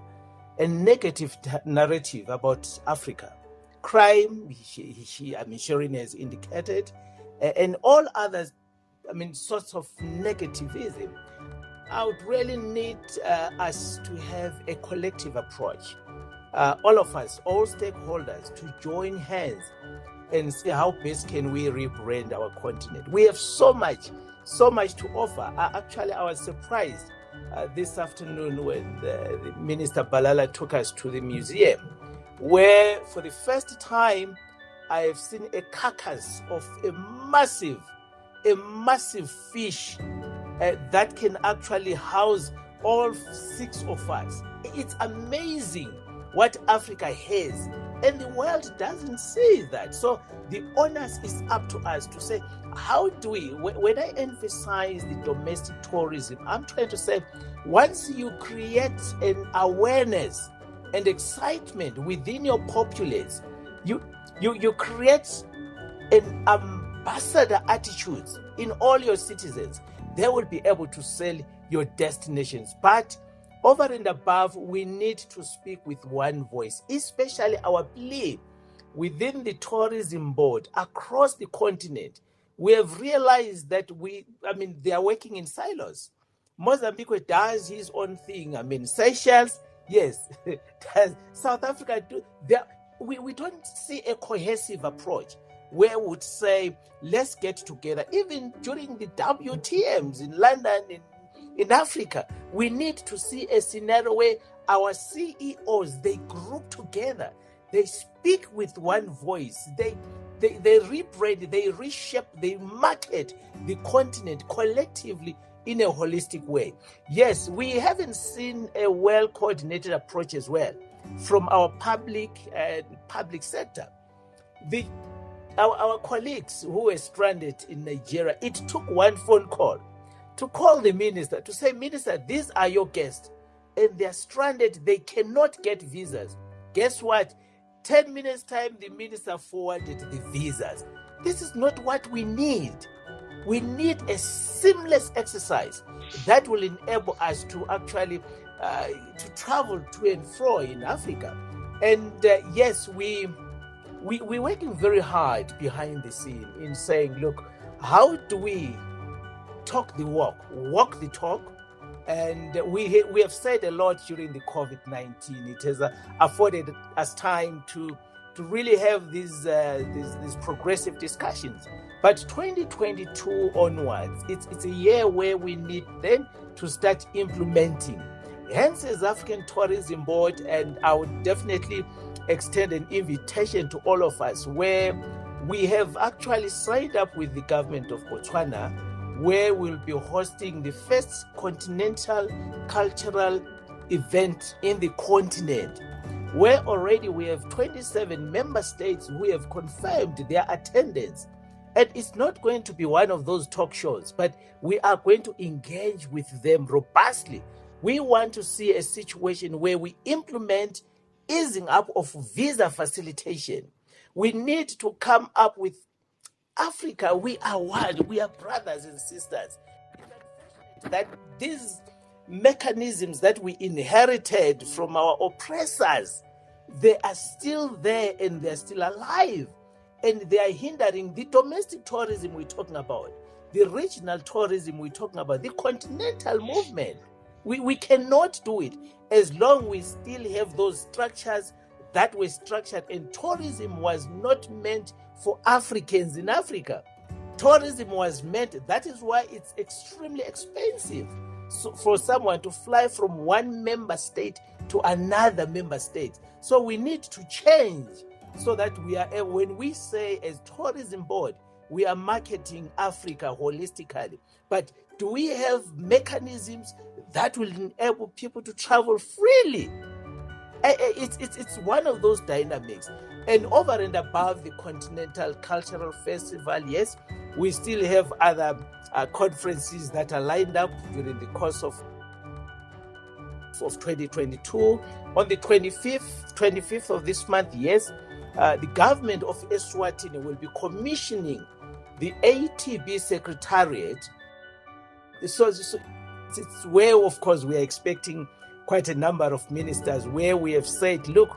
a negative narrative about Africa. Crime, Sherin has indicated, and all others, sorts of negativism. I would really need us to have a collective approach. All of us, all stakeholders, to join hands and see how best can we rebrand our continent. We have so much to offer. Actually, I was surprised this afternoon when the Minister Balala took us to the museum, where for the first time I have seen a carcass of a massive fish that can actually house all 6 of us. It's amazing what Africa has, and the world doesn't see that. So the onus is up to us to say, how do we, when I emphasize the domestic tourism, I'm trying to say, once you create an awareness and excitement within your populace, you create an ambassador attitude in all your citizens. They will be able to sell your destinations. But over and above, we need to speak with one voice, especially our plea within the tourism board across the continent. We have realized that they are working in silos. Mozambique does his own thing. Seychelles, yes. South Africa, we don't see a cohesive approach where we would say, let's get together. Even during the WTMs in London, in Africa, we need to see a scenario where our CEOs, they group together, they speak with one voice, they rebrand, they reshape, they market the continent collectively in a holistic way. Yes, we haven't seen a well-coordinated approach as well from our public sector. Our colleagues who were stranded in Nigeria, it took one phone call to call the minister to say, Minister, these are your guests, and they're stranded, they cannot get visas. Guess what? 10 minutes time, the minister forwarded the visas. This is not what we need. We need a seamless exercise that will enable us to actually to travel to and fro in Africa. And yes, we're working very hard behind the scene in saying, look, how do we talk the walk the talk? And we have said a lot during the COVID-19. It has afforded us time to really have these progressive discussions. But 2022 onwards, it's a year where we need then to start implementing. Hence, as African Tourism Board, and I would definitely extend an invitation to all of us, where we have actually signed up with the government of Botswana, where we'll be hosting the first continental cultural event in the continent. where already we have 27 member states who have confirmed their attendance. And it's not going to be one of those talk shows, but we are going to engage with them robustly. We want to see a situation where we implement easing up of visa facilitation. We need to come up with Africa. We are one. We are brothers and sisters. That these mechanisms that we inherited from our oppressors, they are still there and they're still alive. And they are hindering the domestic tourism we're talking about, the regional tourism we're talking about, the continental movement. We cannot do it as long as we still have those structures that were structured, and tourism was not meant for Africans in Africa. Tourism was meant, that is why it's extremely expensive for someone to fly from one member state to another member state. So we need to change so that we are, when we say as tourism board, we are marketing Africa holistically. But do we have mechanisms that will enable people to travel freely? It's one of those dynamics. And over and above the Continental Cultural Festival, yes, we still have other conferences that are lined up during the course of 2022. On the 25th of this month, yes, the government of Eswatini will be commissioning the ATB Secretariat. So it's where, of course, we are expecting quite a number of ministers, where we have said, look,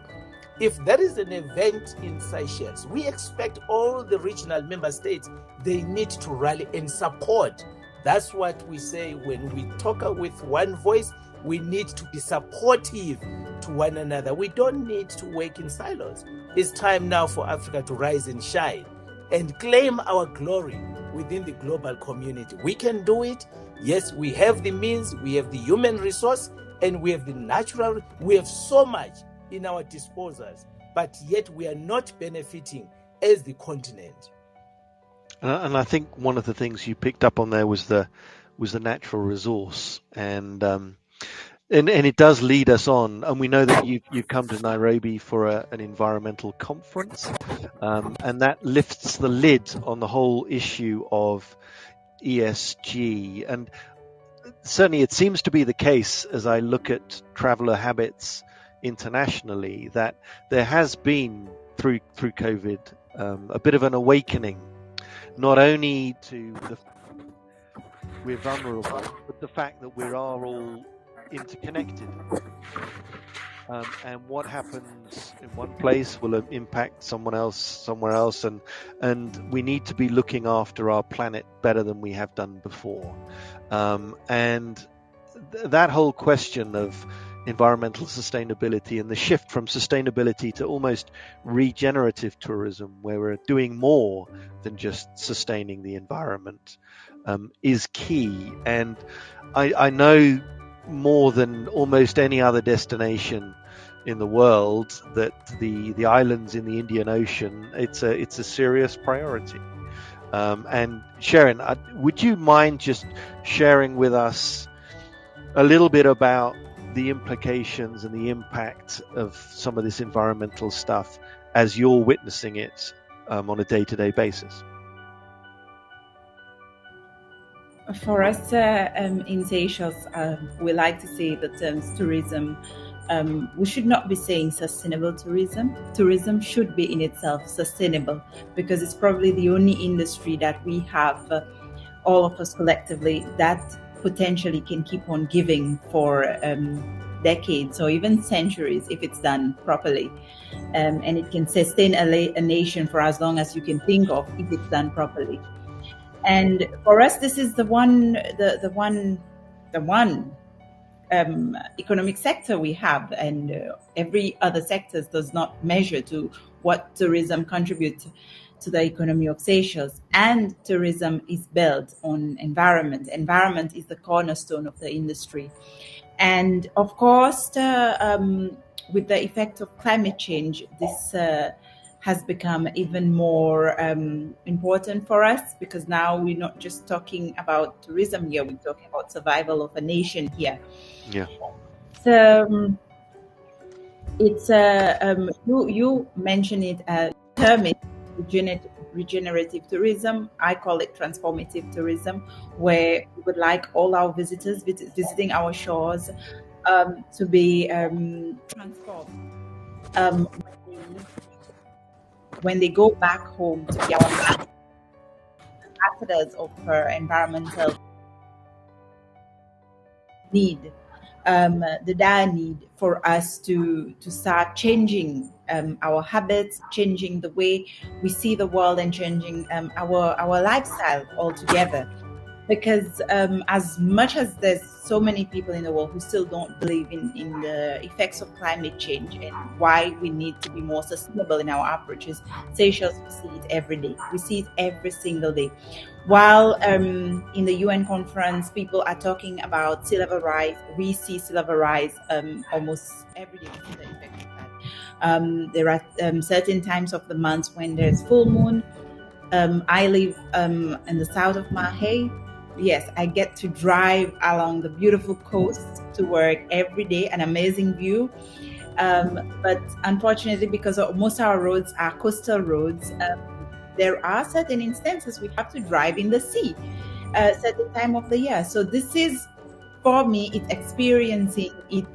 if there is an event in Seychelles, we expect all the regional member states, they need to rally and support. That's what we say when we talk with one voice. We need to be supportive to one another. We don't need to work in silos. It's time now for Africa to rise and shine and claim our glory within the global community. We can do it. Yes, we have the means, we have the human resource, and we have the natural. We have so much in our disposals, but yet we are not benefiting as the continent. And I think one of the things you picked up on there was the natural resource, and it does lead us on. And we know that you've come to Nairobi for an environmental conference, and that lifts the lid on the whole issue of ESG. And certainly it seems to be the case, as I look at traveller habits internationally, that there has been through COVID a bit of an awakening, not only to we're vulnerable, but the fact that we are all interconnected, and what happens in one place will impact someone else somewhere else, and we need to be looking after our planet better than we have done before, and that whole question of environmental sustainability and the shift from sustainability to almost regenerative tourism, where we're doing more than just sustaining the environment, is key. And I know more than almost any other destination in the world that the islands in the Indian Ocean, it's a serious priority. And Sherin, would you mind just sharing with us a little bit about the implications and the impact of some of this environmental stuff as you're witnessing it on a day-to-day basis? For us in Seychelles, we like to say the terms tourism. We should not be saying sustainable tourism. Tourism should be in itself sustainable, because it's probably the only industry that we have, all of us collectively, that potentially can keep on giving for decades or even centuries if it's done properly, and it can sustain a nation for as long as you can think of if it's done properly. And for us, this is the one economic sector we have, and every other sector does not measure to what tourism contributes to the economy of Seychelles. And tourism is built on environment. Environment is the cornerstone of the industry. And of course, with the effect of climate change, this has become even more important for us, because now we're not just talking about tourism here, we're talking about survival of a nation here. Yeah. So It's you mentioned it, term it regenerative tourism. I call it transformative tourism, where we would like all our visitors visiting our shores to be transformed when they go back home, to be our ambassadors of environmental need, the dire need for us to start changing our habits, changing the way we see the world, and changing our lifestyle altogether. Because as much as there's so many people in the world who still don't believe in the effects of climate change and why we need to be more sustainable in our approaches, Seychelles, we see it every day. We see it every single day. While in the UN conference, people are talking about sea level rise, we see sea level rise almost every day. We see the effects of that. There are certain times of the month when there's full moon. I live in the south of Mahé. Yes, I get to drive along the beautiful coast to work every day, an amazing view. But unfortunately, because most of our roads are coastal roads, there are certain instances we have to drive in the sea certain time of the year. So this is, for me, it's experiencing it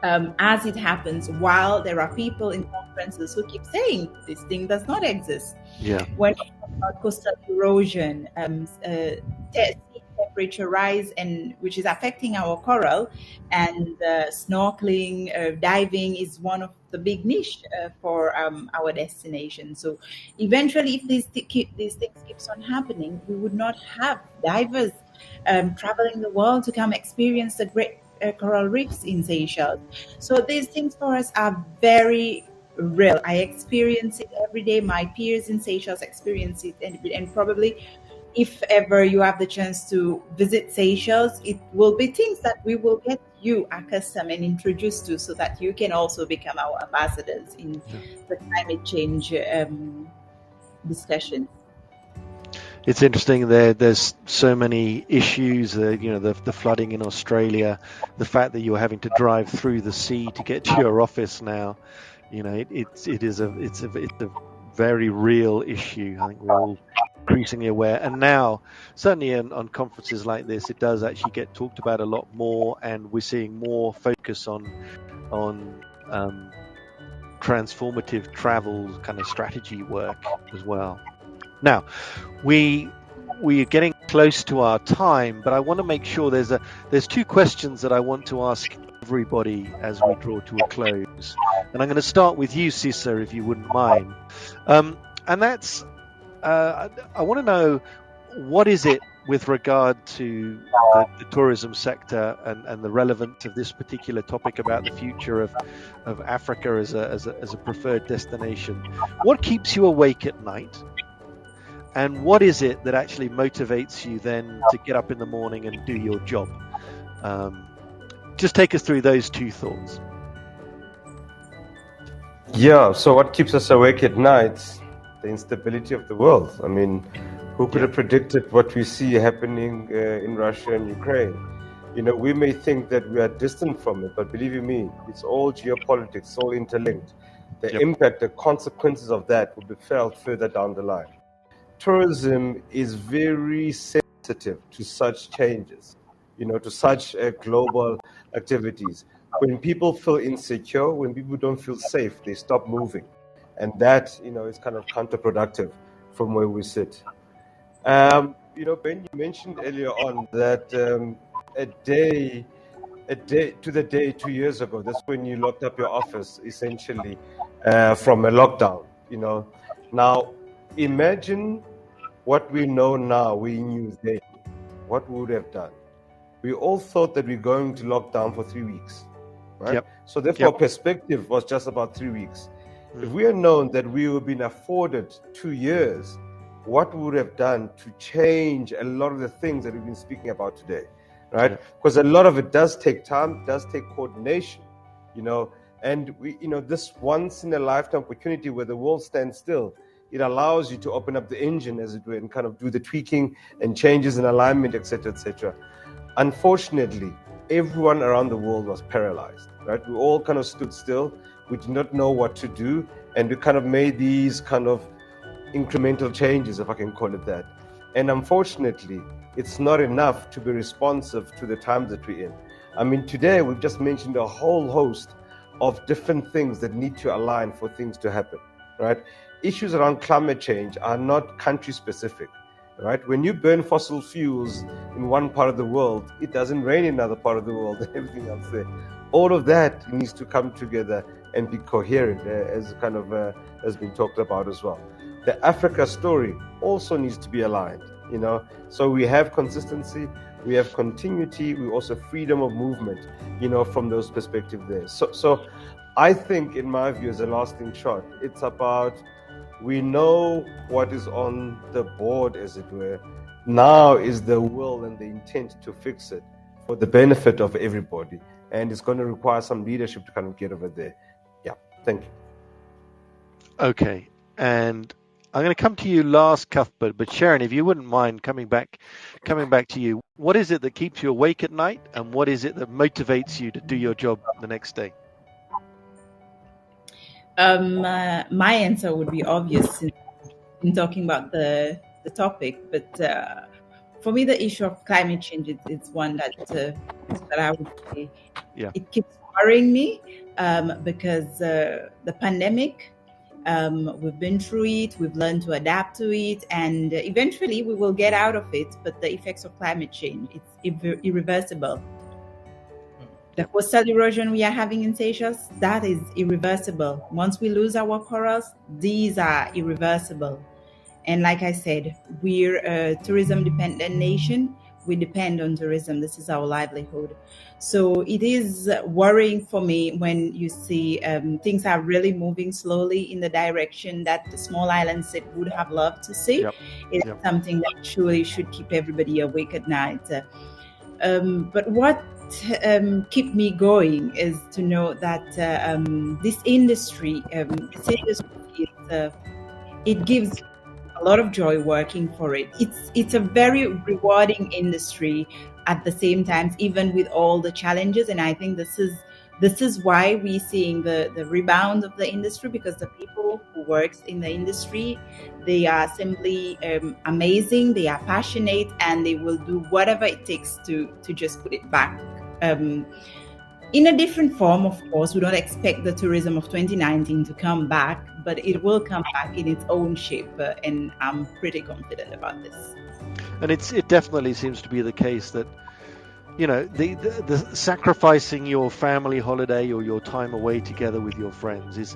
as it happens, while there are people in conferences who keep saying this thing does not exist. Yeah. When we talk about coastal erosion, sea temperature rise, and which is affecting our coral, and snorkeling, diving is one of the big niche for our destination. So eventually, if these things keeps on happening, we would not have divers traveling the world to come experience the great coral reefs in Seychelles. So these things for us are very real. I experience it every day. My peers in Seychelles experience it, and probably if ever you have the chance to visit Seychelles, it will be things that we will get you accustomed and introduced to, so that you can also become our ambassadors in the climate change discussion. It's interesting. There's so many issues. The flooding in Australia, the fact that you're having to drive through the sea to get to your office now. It's a very real issue. I think we're all increasingly aware, and now certainly on conferences like this, it does actually get talked about a lot more, and we're seeing more focus on transformative travel kind of strategy work as well. Now, we are getting close to our time, but I want to make sure there's two questions that I want to ask everybody as we draw to a close. And I'm going to start with you, Sisa, if you wouldn't mind. And that's, I want to know, what is it with regard to the tourism sector and the relevance of this particular topic about the future of Africa as a preferred destination? What keeps you awake at night? And what is it that actually motivates you then to get up in the morning and do your job? Just take us through those two thoughts. Yeah, so what keeps us awake at night? The instability of the world. I mean, who could have predicted what we see happening in Russia and Ukraine? We may think that we are distant from it, but believe you me, it's all geopolitics, it's all interlinked. The impact, the consequences of that will be felt further down the line. Tourism is very sensitive to such changes, to such global activities. When people feel insecure, when people don't feel safe, they stop moving. And that, is kind of counterproductive from where we sit. Ben, you mentioned earlier on that a day to the day 2 years ago, that's when you locked up your office, essentially, from a lockdown, Now, imagine what we know now, we knew then, what we would have done. We all thought that we're going to lock down for 3 weeks, right? So therefore, perspective was just about 3 weeks. If we had known that we would have been afforded 2 years, what we would have done to change a lot of the things that we've been speaking about today, right? Because a lot of it does take time, does take coordination, and we, this once in a lifetime opportunity where the world stands still, it allows you to open up the engine, as it were, and kind of do the tweaking and changes in alignment, etc., etc. Unfortunately, everyone around the world was paralyzed, right? We all kind of stood still. We did not know what to do. And we kind of made these kind of incremental changes, if I can call it that. And unfortunately, it's not enough to be responsive to the times that we're in. I mean, today we've just mentioned a whole host of different things that need to align for things to happen, right? Issues around climate change are not country specific, right? When you burn fossil fuels in one part of the world, it doesn't rain in another part of the world and everything else there. All of that needs to come together and be coherent, as kind of has been talked about as well. The Africa story also needs to be aligned, you know. So we have consistency, we have continuity, we also freedom of movement, you know, from those perspectives there. So I think, in my view, as a lasting shot, it's about, we know what is on the board, as it were. Now is the will and the intent to fix it for the benefit of everybody. And it's going to require some leadership to kind of get over there. Yeah, thank you. Okay, and I'm going to come to you last, Cuthbert, but Sherin, if you wouldn't mind coming back to you, what is it that keeps you awake at night, and what is it that motivates you to do your job the next day? My answer would be obvious in talking about the topic, but for me, the issue of climate change is one that I would say, yeah, it keeps worrying me because the pandemic, we've been through it, we've learned to adapt to it, and eventually we will get out of it. But the effects of climate change, it's irreversible. The coastal erosion we are having in Seychelles, that is irreversible. Once we lose our corals, these are irreversible. And like I said, we're a tourism-dependent nation. We depend on tourism. This is our livelihood. So it is worrying for me when you see things are really moving slowly in the direction that the small island state would have loved to see. It's something that surely should keep everybody awake at night. But what keep me going is to know that this industry, it gives a lot of joy working for it. It's a very rewarding industry at the same time, even with all the challenges. And I think this is why we're seeing the rebound of the industry, because the people who work in the industry, they are simply amazing, they are passionate, and they will do whatever it takes to just put it back. In a different form, of course. We don't expect the tourism of 2019 to come back, but it will come back in its own shape, and I'm pretty confident about this. And it definitely seems to be the case that, you know, the sacrificing your family holiday or your time away together with your friends is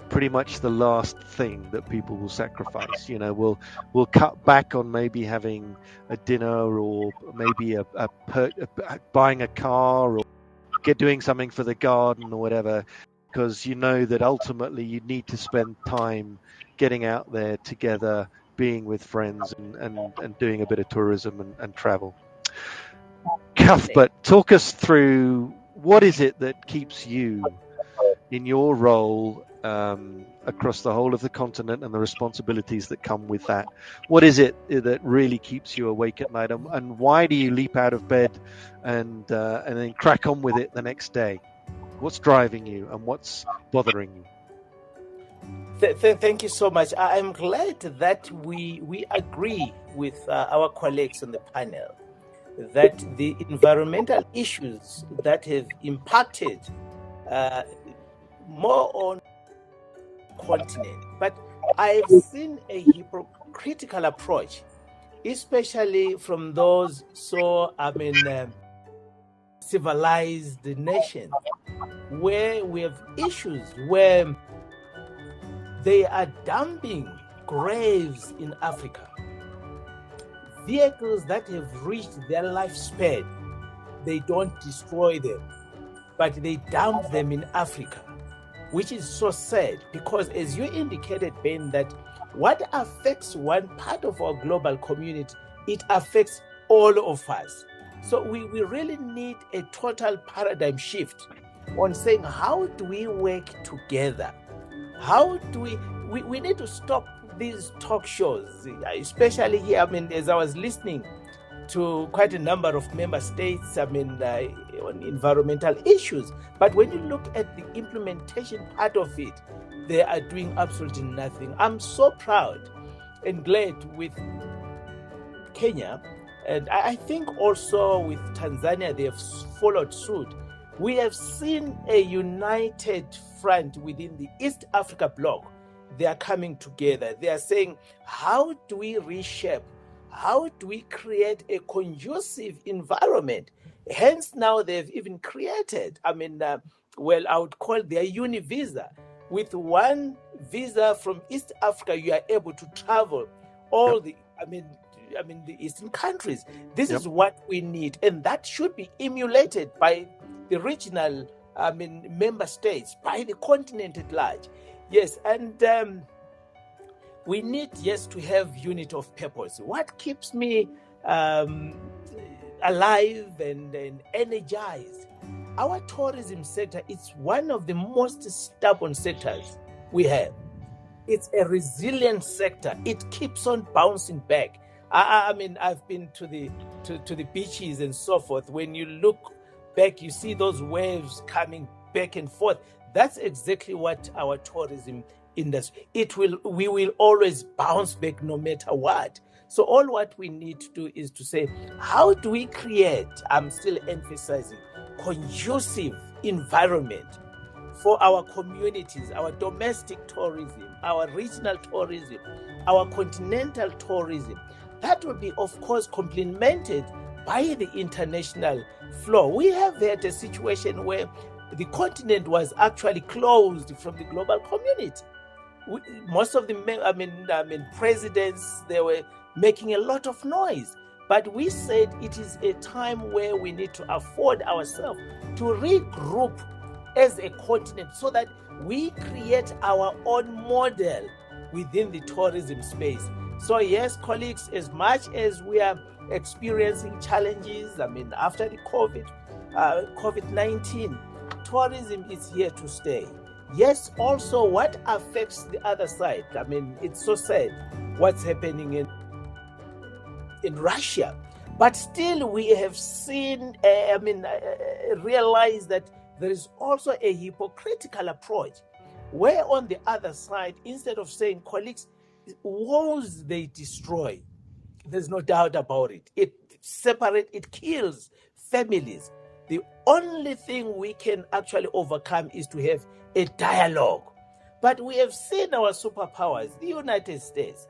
pretty much the last thing that people will sacrifice. You know, we'll cut back on maybe having a dinner, or maybe buying a car, or doing something for the garden or whatever, because you know that ultimately you need to spend time getting out there together, being with friends, and doing a bit of tourism and travel. Cuthbert, talk us through, what is it that keeps you in your role across the whole of the continent and the responsibilities that come with that? What is it that really keeps you awake at night, and why do you leap out of bed and then crack on with it the next day? What's driving you and what's bothering you? Thank you so much. I'm glad that we agree with our colleagues on the panel that the environmental issues that have impacted more on continent, but I've seen a hypocritical approach, especially from those civilized nations, where we have issues where they are dumping graves in Africa, vehicles that have reached their lifespan. They don't destroy them, but they dump them in Africa, which is so sad, because as you indicated, Ben, that what affects one part of our global community, it affects all of us. So we really need a total paradigm shift on saying, how do we work together? How do we need to stop these talk shows, especially here. I mean, as I was listening to quite a number of member states, on environmental issues. But when you look at the implementation part of it, they are doing absolutely nothing. I'm so proud and glad with Kenya, and I think also with Tanzania, they have followed suit. We have seen a united front within the East Africa bloc. They are coming together. They are saying, how do we reshape? How do we create a conducive environment? Hence, now they've even created, I would call their Univisa. With one visa from East Africa, you are able to travel all the Eastern countries. This is what we need, and that should be emulated by the regional, member states, by the continent at large. Yes, and we need, to have unit of purpose. What keeps me alive and energized? Our tourism sector is one of the most stubborn sectors we have. It's a resilient sector. It keeps on bouncing back. I've been to the beaches and so forth. When you look back, you see those waves coming back and forth. That's exactly what our tourism industry. We will always bounce back no matter what. So all what we need to do is to say, how do we create, I'm still emphasizing, conducive environment for our communities, our domestic tourism, our regional tourism, our continental tourism. That will be, of course, complemented by the international flow. We have had a situation where the continent was actually closed from the global community. Most of the presidents, they were making a lot of noise. But we said it is a time where we need to afford ourselves to regroup as a continent so that we create our own model within the tourism space. So yes, colleagues, as much as we are experiencing challenges, after the COVID-19, tourism is here to stay. Yes, also what affects the other side? It's so sad what's happening in Russia. But still we have seen, realize that there is also a hypocritical approach where on the other side, instead of saying, colleagues, wars they destroy, there's no doubt about it. It separates, it kills families. The only thing we can actually overcome is to have a dialogue. But we have seen our superpowers, the United States,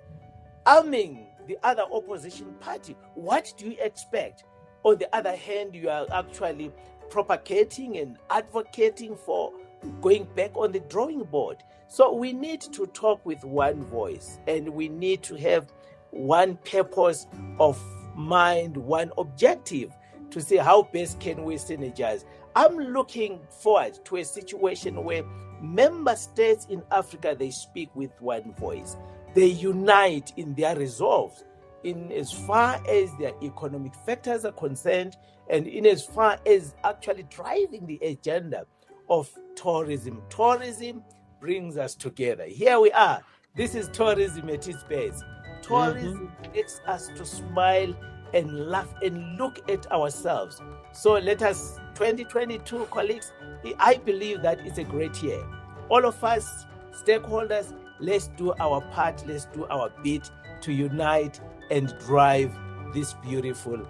arming the other opposition party. What do you expect? On the other hand, you are actually propagating and advocating for going back on the drawing board. So we need to talk with one voice, and we need to have one purpose of mind, one objective to see how best can we synergize. I'm looking forward to a situation where member states in Africa, they speak with one voice. They unite in their resolve in as far as their economic factors are concerned, and in as far as actually driving the agenda of tourism. Tourism brings us together. Here we are. This is tourism at its best. Tourism makes us to smile and laugh and look at ourselves. So let us, 2022 colleagues, I believe that it's a great year. All of us, stakeholders, let's do our part, let's do our bit to unite and drive this beautiful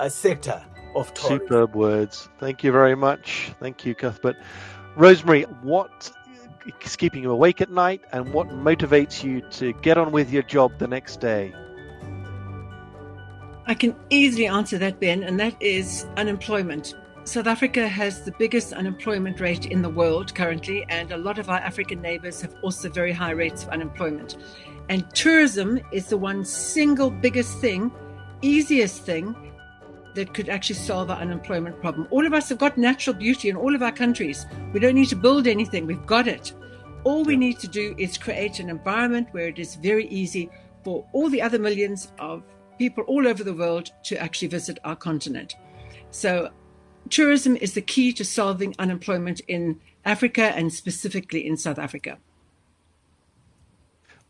sector of tourism. Superb words. Thank you very much. Thank you, Cuthbert. Rosemary, what is keeping you awake at night, and what motivates you to get on with your job the next day? I can easily answer that, Ben, and that is unemployment. South Africa has the biggest unemployment rate in the world currently, and a lot of our African neighbors have also very high rates of unemployment. And tourism is the one single biggest thing, easiest thing that could actually solve our unemployment problem. All of us have got natural beauty in all of our countries. We don't need to build anything. We've got it. All we need to do is create an environment where it is very easy for all the other millions of people all over the world to actually visit our continent. So tourism is the key to solving unemployment in Africa, and specifically in South Africa.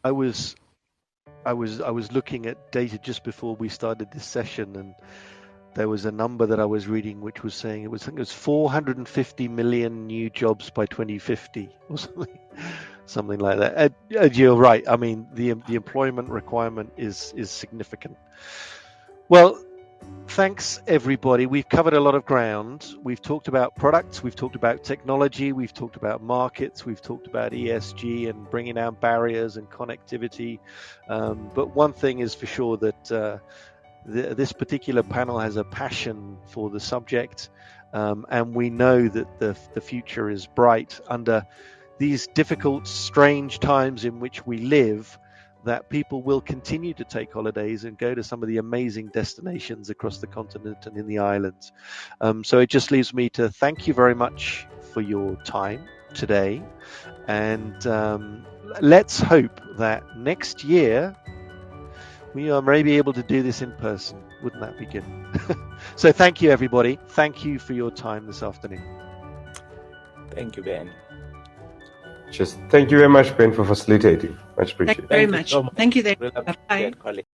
I was looking at data just before we started this session, and there was a number that I was reading which was saying I think it was 450 million new jobs by 2050 or something like that. And you're right. I mean, the employment requirement is significant. Well, thanks everybody. We've covered a lot of ground. We've talked about products, we've talked about technology, we've talked about markets, we've talked about ESG and bringing down barriers and connectivity. But one thing is for sure, that this particular panel has a passion for the subject, and we know that the future is bright under these difficult, strange times in which we live, that people will continue to take holidays and go to some of the amazing destinations across the continent and in the islands. So it just leaves me to thank you very much for your time today, and let's hope that next year we are maybe able to do this in person. Wouldn't that be good? So thank you, everybody. Thank you for your time this afternoon. Thank you, Ben. Just thank you very much, Ben, for facilitating. Much Thank you appreciated. very Thank you much. so much. Thank you. Really Bye. appreciate it, colleague.